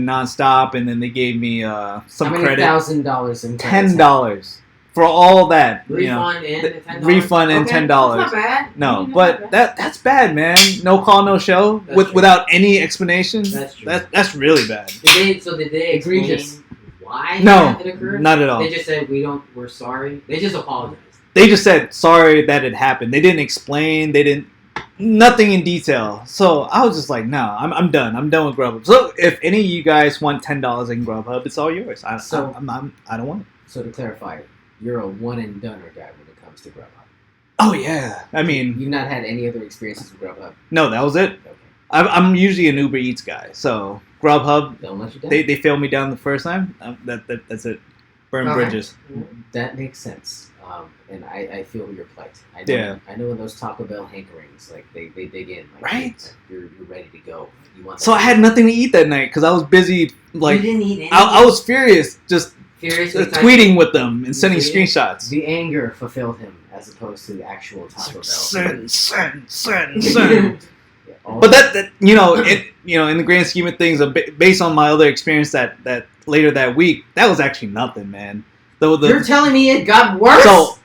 nonstop, and then they gave me some How many credit. $1,000 in $10 for all that. Refund and $10. Refund and $10. That's not bad. No, I mean, but that's bad, man. No call, no show, That's true. without any explanation. That's true. That's really bad. Did they explain Egregious. why No, it occurred? not at all. They just said we're sorry. They just apologized. They just said sorry that it happened. They didn't explain. They didn't. Nothing in detail. So I was just like, no, I'm done. I'm done with Grubhub. So if any of you guys want $10 in Grubhub, it's all yours. I don't want it. So to clarify, you're a one and doneer guy when it comes to Grubhub. Oh yeah. I mean, You've not had any other experiences with Grubhub. no, that was it. Okay. I'm usually an Uber Eats guy. So Grubhub, Don't let you down. they failed me down the first time. That's it. Burn Okay. bridges. That makes sense. And I feel your plight. I know, Yeah. I know when those Taco Bell hankerings, like they dig in. Like, Right. like, you're ready to go. You want So I had nothing to eat that night because I was busy. Like you didn't eat anything. I was furious, just Furiously tweeting with them and sending See? screenshots. The anger fulfilled him as opposed to the actual Taco Bell. Send. Yeah, all But that in the grand scheme of things, based on my other experience that later that week, that was actually nothing, man. You're telling me it got worse? So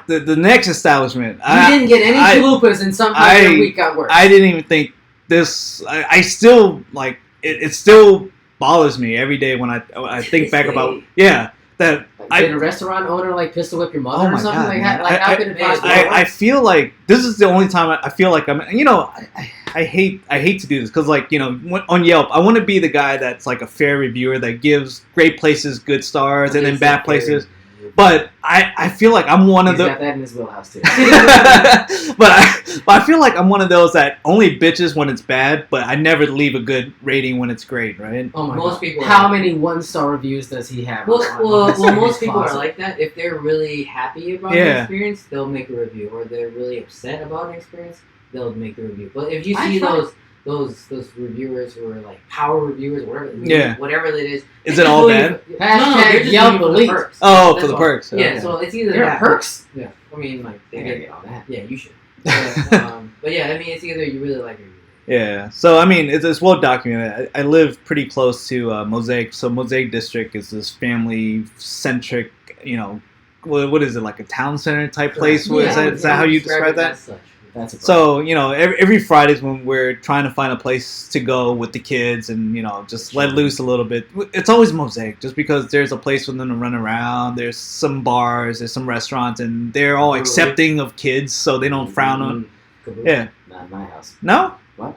the next establishment, you didn't get any chalupas and somehow your week got worse. I didn't even think this. I still like it. It still bothers me every day when I think back about that. Did a restaurant owner like pistol whip your mother Oh or my something? God, Like, man. how could it possibly I feel like this is the only time I feel like I hate to do this because on Yelp I want to be the guy that's like a fair reviewer that gives great places good stars and then bad places, but I feel like I'm one of He's the got that in his wheelhouse too. but I feel like I'm one of those that only bitches when it's bad, but I never leave a good rating when it's great, right? Oh my Most God. people How are- many 1-star reviews does he have? Well, on most people are Closet? like that. If they're really happy about Yeah. the experience, they'll make a review. Or they're really upset about an experience, they'll make the review. But if you I see try- those reviewers who are like power reviewers, Yeah. whatever it is, Is it all bad? Hashtag they're just Yelp doing it for the elite. perks. Oh, That's for the all. perks. Yeah, Okay. so it's either There are that. perks? Yeah, I mean like I gotta get on that. yeah, you should. But yeah, I mean it's either you really like it. Or you Yeah, so I mean, it's well documented. I live pretty close to Mosaic, so Mosaic District is this family-centric, what is it, like a town center type place? Is that how you describe that? As such. That's a So, every Fridays when we're trying to find a place to go with the kids and, just let loose a little bit, it's always Mosaic just because there's a place for them to run around. There's some bars, there's some restaurants, and they're all accepting of kids so they don't frown on. Kaboom. Yeah. Not in my house. No? What?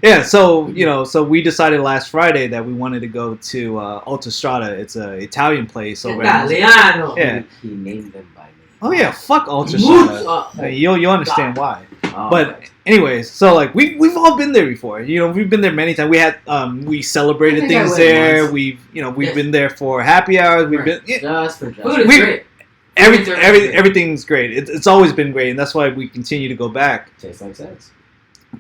Yeah, so we decided last Friday that we wanted to go to Autostrada. It's an Italian place over Italiano. Yeah. He named them by name. Oh yeah, fuck Ultra Mooch. Shada. You'll understand why. Oh, But okay. anyways, so like we've all been there before. You know, we've been there many times. We had we I celebrated think I things went there. once. We've Yes. been there for happy hours. We've Right. been Just for Food is we- great. everything's great. It's always been great, and that's why we continue to go back. Tastes like sex.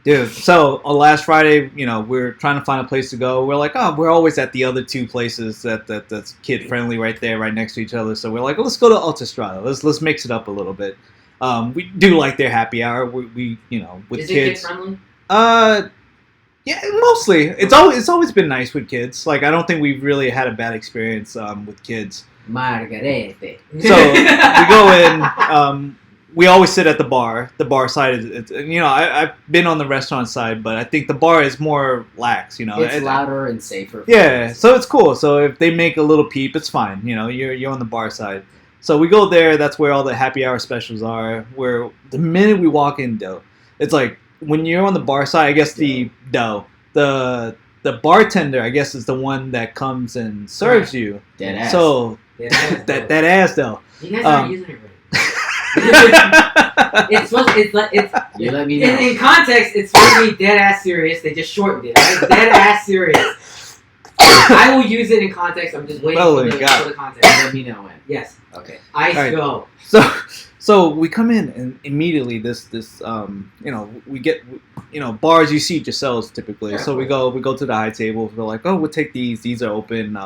Dude, so on last Friday, you know, we're trying to find a place to go. We're like, oh, we're always at the other two places that's kid friendly right there, right next to each other. So we're like, oh, let's go to Autostrada. Let's mix it up a little bit. We do like their happy hour. We you know, with Is it kids. kid friendly? Yeah, mostly. It's always been nice with kids. Like I don't think we've really had a bad experience with kids. Margarete. So we go in. We always sit at the bar. The bar side is, you know, I've been on the restaurant side, but I think the bar is more lax. You know, It's louder and safer. Yeah, so it's cool. So if they make a little peep, it's fine. You know, you're on the bar side. So we go there. That's where all the happy hour specials are. Where the minute we walk in, though, it's like when you're on the bar side. I guess the bartender, I guess, is the one that comes and serves you. Dead ass. So Yeah, that ass though. You guys aren't using it right. It's supposed. It's. You let me know. In context, it's supposed to be dead ass serious. They just shortened it. Right? Dead ass serious. I will use it in context. I'm just waiting Oh, for God. the context. Let me know when. Yes. Okay. Ice All right. go. So we come in and immediately this you know, we get, you know, bars you seat yourselves typically. Yeah, So we go to the high table. We're like, oh, we'll take these. These are open.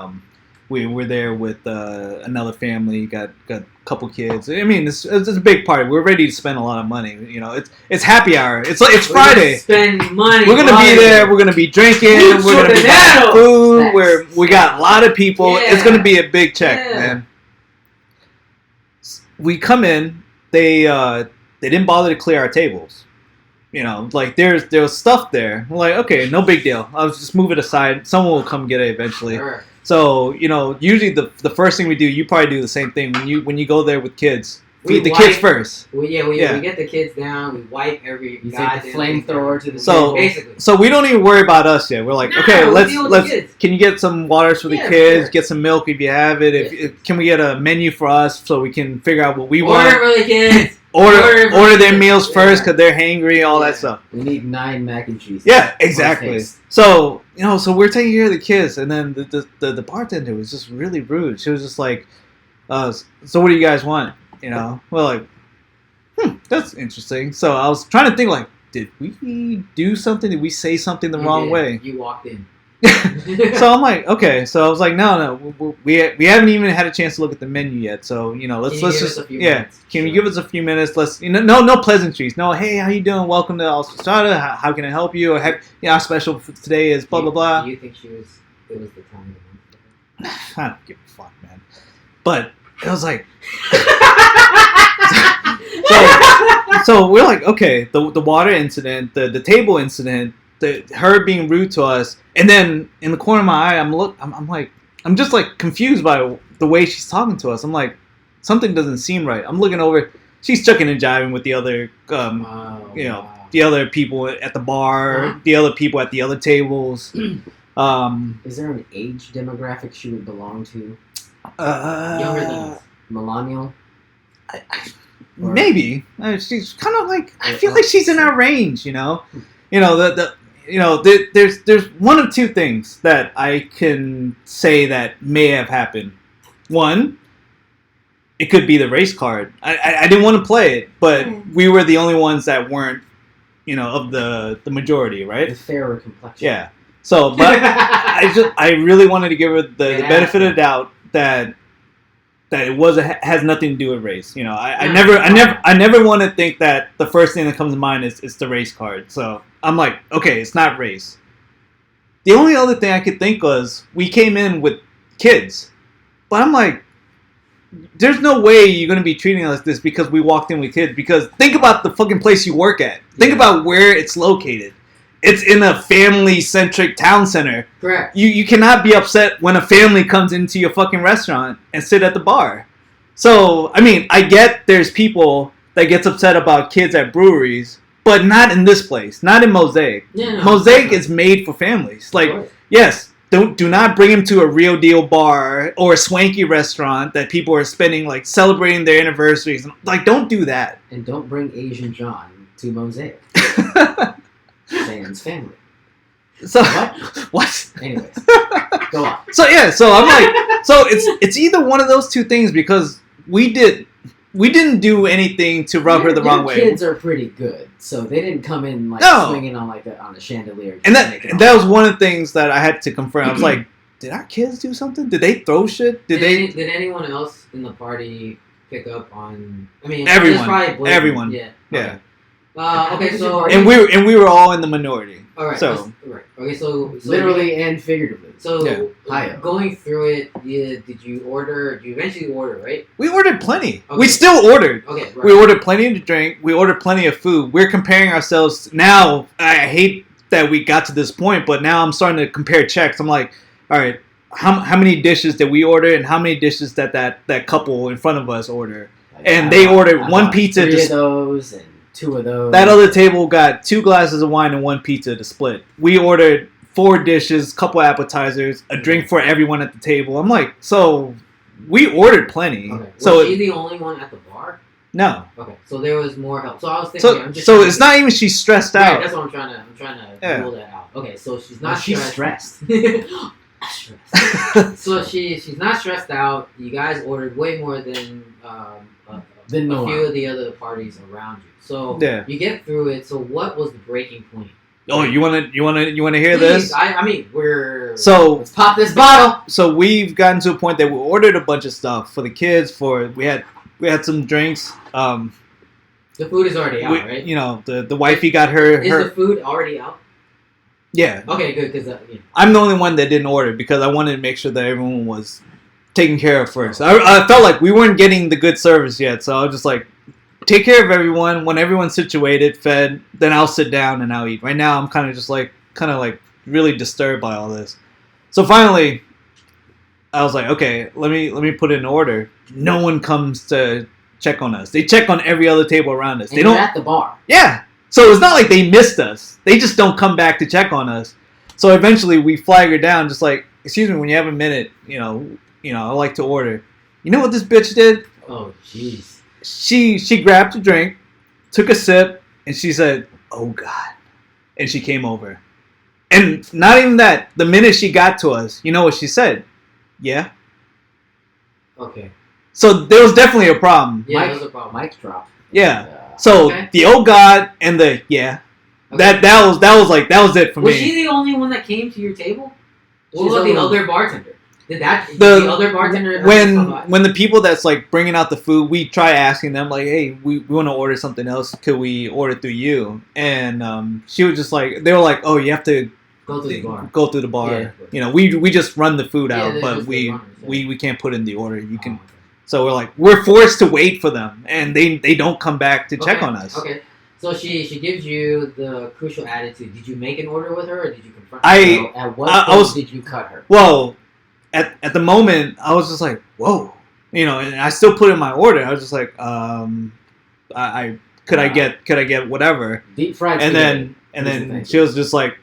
We're there with another family. Got a couple kids. I mean, it's a big party. We're ready to spend a lot of money. You know, it's happy hour. It's Friday. Spend money. We're gonna be there. We're gonna be drinking. Mucho We're gonna be dinero. buying food. Facts. We got a lot of people. Yeah. It's gonna be a big check, Yeah. man. We come in. They didn't bother to clear our tables. You know, like there was stuff there. We're like, okay, no big deal. I'll just move it aside. Someone will come get it eventually. Sure. So, you know, usually the first thing we do, you probably do the same thing when you go there with kids. We Feed the wipe- kids first. We Yeah. get the kids down. We wipe every. You take the goddamn thing flamethrower to the So- table. Basically. So we don't even worry about us yet. We're like, No, okay, we let's deal with the kids. can you get some waters for the Yeah, kids? sure. Get some milk if you have it. If can we get a menu for us so we can figure out what we Order want? for the kids. Order for their the meals kids. first Yeah. because they're hangry, all that Yeah. stuff. We need 9 mac and cheese. Yeah, exactly. taste. So, you know, so we're taking care of the kids, and then the bartender was just really rude. She was just like, so what do you guys want? You know, we're like, that's interesting. So I was trying to think, like, did we do something? Did we say something the You wrong did. way? You walked in. So I'm like, okay. So I was like, no, we haven't even had a chance to look at the menu yet. So you know, let's Can you give just us a few yeah. minutes? Can you Sure. give us a few minutes? Let's no pleasantries. No, hey, how you doing? Welcome to Alstrada. How can I help you? Or our special for today is blah blah blah. Do you think it was the time of the month? I don't give a fuck, man. But it was like, so we're like, okay, the water incident, the table incident, her being rude to us, and then in the corner of my eye, I'm just like confused by the way she's talking to us. I'm like, something doesn't seem right. I'm looking over, she's chucking and jiving with the other, Oh, you know, wow. the other people at the bar, the other people at the other tables. Is there an age demographic she would belong to? Younger than us. Millennial? Or- Maybe she's kind of like, I Or feel like she's in our range, you know. There's one of two things that I can say that may have happened. One, it could be the race card. I didn't want to play it, but we were the only ones that weren't, you know, of the majority, The right? fairer complexion. Yeah. So, but I really wanted to give her the Yeah. benefit of the doubt that it has nothing to do with race. You know, I No. never want to think that the first thing that comes to mind is the race card. So I'm like, okay, it's not race. The only other thing I could think was we came in with kids, but I'm like, there's no way you're gonna be treating us this because we walked in with kids. Because think about the fucking place you work at. Think about where it's located. It's in a family-centric town center. Correct. You cannot be upset when a family comes into your fucking restaurant and sit at the bar. So, I mean, I get there's people that gets upset about kids at breweries, but not in this place. Not in Mosaic. Yeah, no, Mosaic definitely. is made for families. Like, Of course. yes, do not bring him to a real deal bar or a swanky restaurant that people are spending like celebrating their anniversaries. Like, don't do that. And don't bring Asian John to Mosaic. Sam's family. So what? Anyways, go on. So I'm like, so it's either one of those two things because we didn't do anything to rub her the wrong way. Kids are pretty good, so they didn't come in like swinging on on a chandelier. And that was one of the things that I had to confirm. I was like, did our kids do something? Did they throw shit? Did anyone else in the party pick up on? I mean, everyone. Yeah. Yeah. Okay, so and we were all in the minority. All right. So right. Okay, so literally and figuratively. So going through it, did you eventually order, right? We ordered plenty. Okay. We still ordered. Okay. Right. We ordered plenty to drink. We ordered plenty of food. We're comparing ourselves now. I hate that we got to this point, but now I'm starting to compare checks. I'm like, all right, how many dishes did we order, and how many dishes that couple in front of us order? And they ordered one pizza. 3 of those and 2 of those. That other table got 2 glasses of wine and 1 pizza to split. We ordered 4 dishes, couple appetizers, a drink for everyone at the table. I'm like, so we ordered plenty. Okay. So was she the only one at the bar? No. Okay, so there was more help. So I was thinking. So it's not even she's stressed out. Right, that's what I'm trying to rule that out. Okay, so she's not. She's stressed. So she's not stressed out. You guys ordered way more than a few of the other parties around you. So you get through it. So what was the breaking point? Oh, you wanna hear Please, this? I mean, let's pop this bottle. So we've gotten to a point that we ordered a bunch of stuff for the kids. We had some drinks. The food is already out, right? You know, the wifey got her. Is the food already out? Yeah. Okay, good. Because I'm the only one that didn't order because I wanted to make sure that everyone was taken care of first. I felt like we weren't getting the good service yet, so I was just like, take care of everyone. When everyone's situated, fed, then I'll sit down and I'll eat. Right now, I'm kind of really disturbed by all this. So finally, I was like, okay, let me put in an order. No one comes to check on us. They check on every other table around us. They don't at the bar. Yeah. So it's not like they missed us. They just don't come back to check on us. So eventually we flag her down, just like, excuse me, when you have a minute, you know, I like to order. You know what this bitch did? Oh, jeez. She grabbed a drink, took a sip, and she said, "Oh God," and she came over. And not even that. The minute she got to us, you know what she said? Yeah. Okay. So there was definitely a problem. Yeah, there was a problem. Mic drop. Yeah. So the "Oh God" and the "Yeah." Okay. That was it for me. Was she the only one that came to your table? What about the other bartender? Did the other bartender when the people that's like bringing out the food, we try asking them like, hey, we want to order something else. Could we order through you? And she was just like, they were like, oh, you have to go through the bar. Go through the bar. Yeah. You know, we just run the food out, but we can't put in the order. You can. Okay. So we're forced to wait for them, and they don't come back to check on us. Okay. So she gives you the crucial attitude. Did you make an order with her, or did you confront her? At what point did you cut her? Well, at the moment, I was just like, whoa, and I still put in my order. I was just like, could I get whatever deep fried spaghetti. And then she was just like,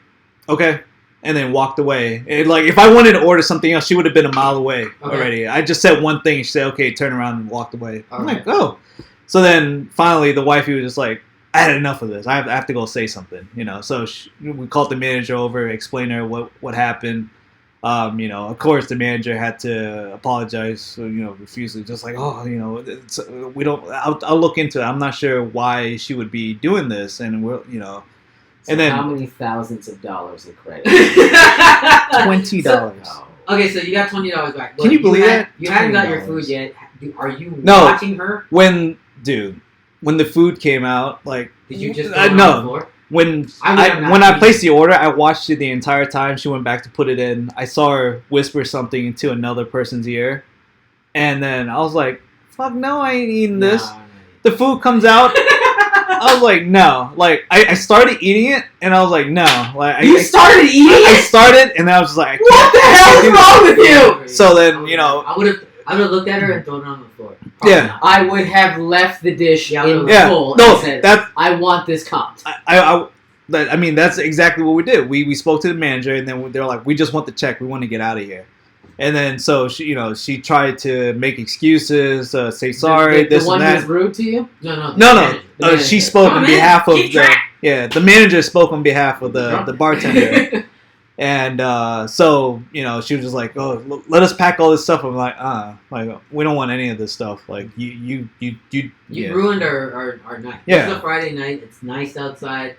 okay, and then walked away. Like if I wanted to order something else, she would have been a mile away already. I just said one thing. She said, okay, turn around and walked away. I'm like, oh. So then finally, the wifey was just like, I had enough of this. I have to go say something, So we called the manager over, explained to her what happened. Of course, the manager had to apologize, profusely, just like, we don't. I'll look into it. I'm not sure why she would be doing this, and So and then how many thousands of dollars in credit? $20. Okay, so you got $20 back. Can you believe that? You hadn't got your food yet. Are you watching her? When the food came out, like, did you just go on the floor? When I placed the order, I watched it the entire time. She went back to put it in. I saw her whisper something into another person's ear, and then I was like, "Fuck no, I ain't eating this." No. The food comes out. I was like, "No." Like I started eating it, and I was like, "No." Like you started eating it. I started, and I was just like, "What the hell is wrong with you?" So then I would have looked at her and thrown her on the floor. Yeah. Not. I would have left the dish in full no, and said, I want this comped. I mean, that's exactly what we did. We spoke to the manager, and then they're like, "We just want the check. We want to get out of here." And then so she tried to make excuses, say sorry, The this one and who was that. rude to you? No. No. The manager. She spoke Come on in, behalf of keep track. the manager spoke on behalf of the bartender. And so she was just like, "Oh, let us pack all this stuff." I'm like, we don't want any of this stuff. Like you ruined our night. Yeah. It's a Friday night. It's nice outside.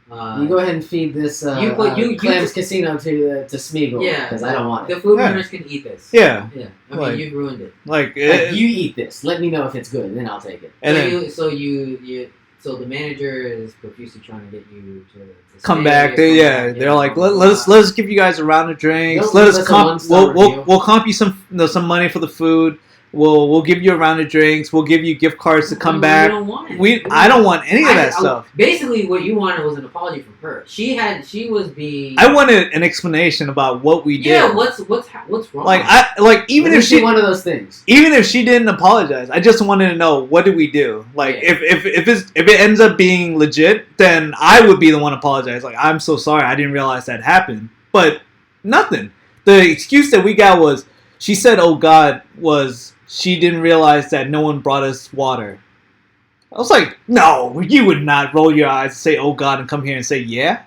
You go ahead and feed this Clams Casino to Smeagol. Yeah, because I don't want it. The food runners can eat this. Yeah. I mean, you've ruined it. Like, you eat this. Let me know if it's good, and then I'll take it. And so the manager is profusely trying to get you to come stay, back. They're like, let us give you guys a round of drinks. They'll Let give us us a comp. one-star review. We'll comp you some money for the food. We'll give you a round of drinks. We'll give you gift cards to come back. We don't want it. I don't want any of that stuff. Basically, what you wanted was an apology from her. She was being. I wanted an explanation about what we did. Yeah, what's wrong? Even if she one of those things. Even if she didn't apologize, I just wanted to know, what did we do? Like, if it ends up being legit, then I would be the one to apologize. Like, I'm so sorry, I didn't realize that happened. But nothing. The excuse that we got was, she said, "Oh God," was she didn't realize that no one brought us water. I was like, no, you would not roll your eyes and say, "Oh God," and come here and say, "Yeah,"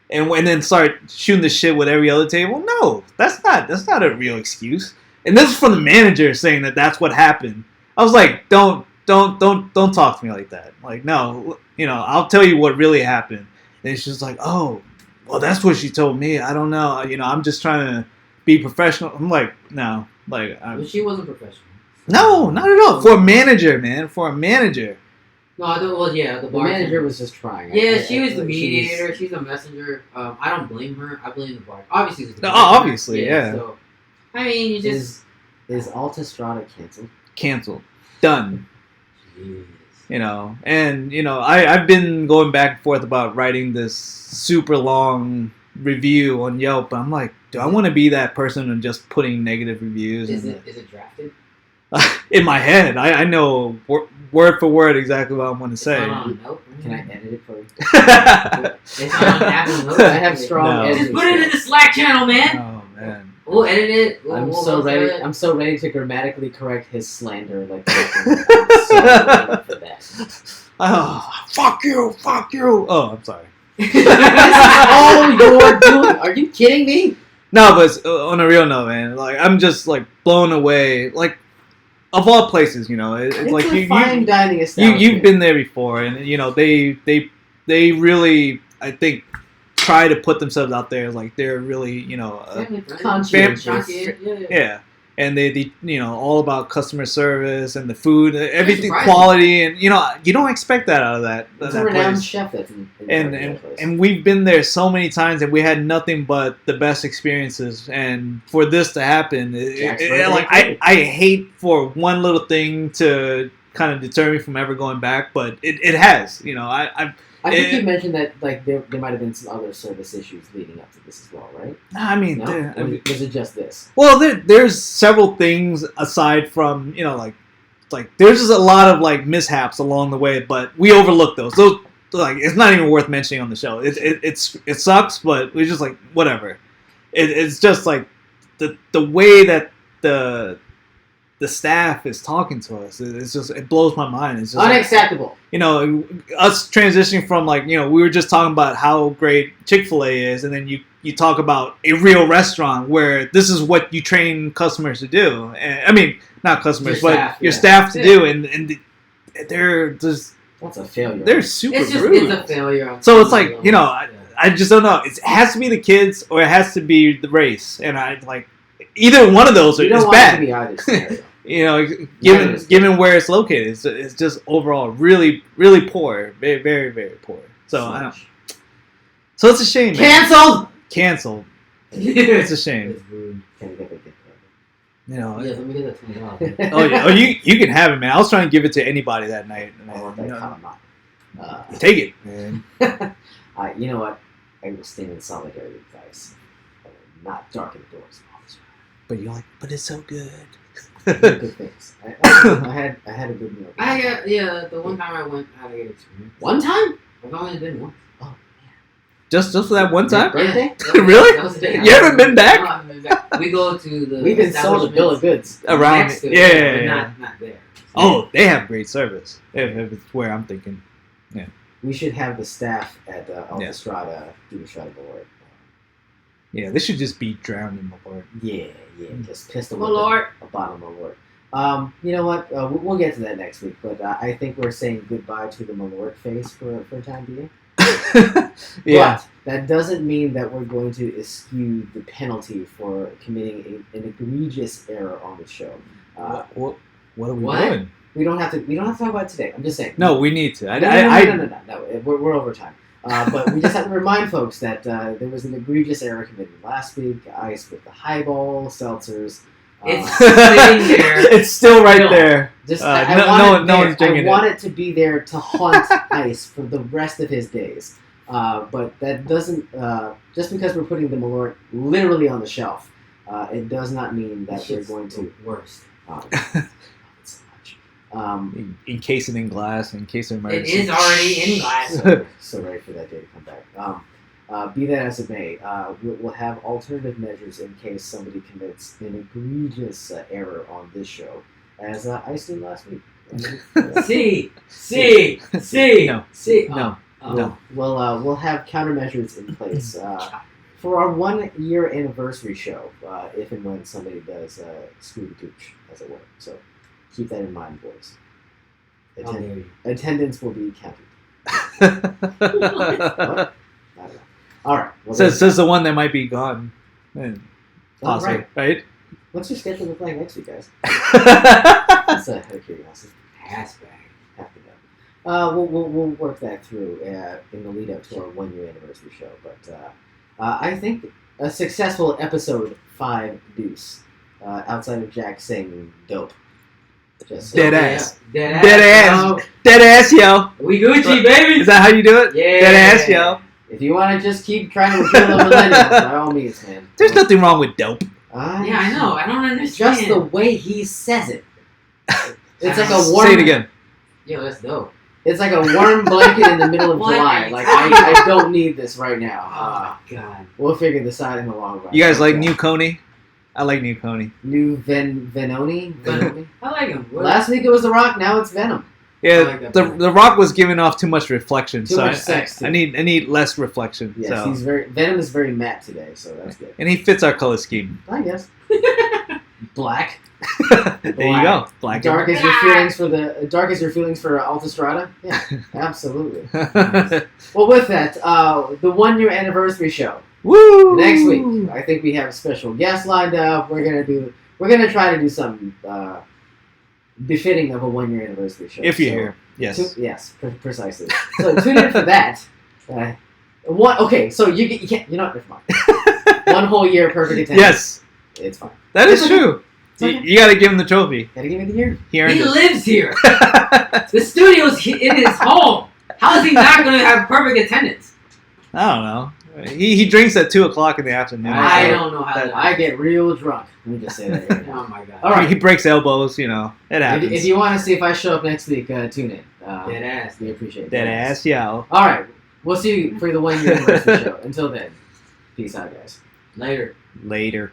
and then start shooting the shit with every other table. No, that's not a real excuse. And this is from the manager saying that that's what happened. I was like, don't talk to me like that. Like, no, I'll tell you what really happened. And she's like, "Oh, well, that's what she told me. I don't know. I'm just trying to be professional." I'm like, no, like, But she wasn't professional. no, not at all. For a manager, man, for a manager. No, the manager was just trying. Yeah, she was the mediator. She's a messenger. I don't blame her. I blame the bar. Obviously, it's the obviously, yeah. So, I mean, you just is Altastrada canceled? Canceled, done. Jeez. And I've been going back and forth about writing this super long review on Yelp. I'm like, do I want to be that person and just putting negative reviews? Is it drafted? In my head, I know word for word exactly what I want to say. Can I edit it for you? It's not on Apple Notes. I have strong editing. Just put it in the Slack channel, man. Oh man. We'll edit it. I'm so ready to grammatically correct his slander. Like, I'm so ready for that. Oh, fuck you! Oh, I'm sorry. This is all you're doing. Are you kidding me? No, but on a real note, man, like, I'm just like blown away. Like, of all places, it's like a fine dining establishment. You've been there before, and they really, I think, try to put themselves out there like they're really conscientious. Yeah. And they all about customer service and the food, everything, surprising. quality, and you don't expect that out of that. It's that a renowned place. chef that's in And place. we've been there so many times, and we had nothing but the best experiences. And for this to happen, I hate for one little thing to kind of deter me from ever going back, but it has. I think you mentioned that like there might have been some other service issues leading up to this as well, right? I mean, No? Was it just this? Well, there's several things aside from like there's just a lot of like mishaps along the way, but we overlook those. Those, like, it's not even worth mentioning on the show. It sucks, but we're just like, whatever. It's just like the way that the staff is talking to us. It blows my mind. It's just unacceptable. Us transitioning from we were just talking about how great Chick-fil-A is, and then you talk about a real restaurant where this is what you train customers to do. And, I mean, not customers, your staff to do, and they're just. That's a failure. They're super rude. It's a failure. So it's like, I just don't know. It has to be the kids or it has to be the race, and I like either one of those is bad. You don't want it to be either scenario. Given where it's located, it's just overall really, really poor, very, very, very poor. So I don't. So it's a shame. Canceled. It's a shame. It's rude. Can I get a gift card? Yeah, let me get that $20. Oh yeah. Oh, you can have it, man. I was trying to give it to anybody that night. Take it, man. You know what? I will stand in solidarity with guys. I will not darken the doors. But you're like, but it's so good. Good things. I had a good meal. The one time I went, I had a good experience. One time? I've only been once. Oh Just for that one time? Birthday? Really? That was the day. You haven't been back? No, I haven't been back. We go to the. We've been sold a bill of goods. Around next to it, yeah. but not there. Oh, they have great service. If it's where I'm thinking. We should have the staff at Autostrada do the shot of Malort. Yeah, this should just be drowned in Malort. Yeah, just pistol Malort. a bottle of Malort. You know what? We'll get to that next week, but I think we're saying goodbye to the Malort phase for a time being. Yeah. But that doesn't mean that we're going to eschew the penalty for committing an egregious error on the show. What are we What? doing? We don't have to talk about it today. I'm just saying. No, we need to. No. We're over time. But we just have to remind folks that there was an egregious error committed last week. Ice with the highball seltzers. It's sitting there. It's still right there. Just No I one's drinking want it to be there to haunt Ice for the rest of his days. But that doesn't. Just because we're putting the Malort literally on the shelf, it does not mean that we're going to. Worst. So much. Encase it in glass, in case of It emergency. is already in glass. So ready for that day to come back. Be that as it may, we'll have alternative measures in case somebody commits an egregious error on this show, as I did last week. See. No. No. We'll have countermeasures in place for our 1 year anniversary show, if and when somebody does screw the pooch, as it were. So keep that in mind, boys. How dare you. Attendance will be counted. What? I don't know. All right. Well, Says the one that might be gone. Possibly, right. right? What's your schedule look like next week, guys? That's out of curiosity. Pass bag. Have to know. We'll work that through in the lead up to our 1 year anniversary show. But I think a successful episode 5 deuce, outside of Jack saying dope. Just Dead ass. Dead Dead ass. No. Dead ass, yo. We Gucci, baby. Is that how you do it? Yeah. Dead ass, yo. If you want to just keep trying to kill the millennials, by all means, man. There's nothing wrong with dope. Yeah, I know. I don't understand. Just the way he says it. It's like a warm. Say it again. Yo, that's dope. It's like a warm blanket in the middle of What July. are you Like talking I about? don't need this right now. Oh my god. We'll figure this out in the long run. You guys like But, New Coney? I like New Coney. New Venoni? Venoni? I like him. Last week it was The Rock. Now it's Venom. I Yeah, like that better. the Rock was giving off too much reflection, Too so much sex, I too. need less reflection. Yes, so. he's Venom is very matte today, so that's good. And he fits our color scheme. I guess. Black. There you go. Black. Dark as your feelings for Autostrada? Yeah, absolutely. Well, with that, the 1 year anniversary show. Woo! Next week, I think we have a special guest lined up. We're gonna try to do something befitting of a 1 year anniversary show. If you're So, here, yes. yes, precisely. So tune in for that. Okay, so you can't. You know what? Never mind. 1 whole year perfect attendance. Yes, It's fine. that is It's okay. true. It's okay. You got to give him the trophy. Gotta give me the year. He earned He it. lives here. The studio's in his home. How is he not going to have perfect attendance? I don't know. He drinks at 2:00 in the afternoon. I so don't know how I get real drunk. Let me just say that right Oh now. my god. All right. He breaks elbows. You know, it happens. If you want to see if I show up next week, tune in. Dead ass. We appreciate it. Dead ass, yo. All right. We'll see you for the 1 year anniversary show. Until then, peace out, guys. Later. Later.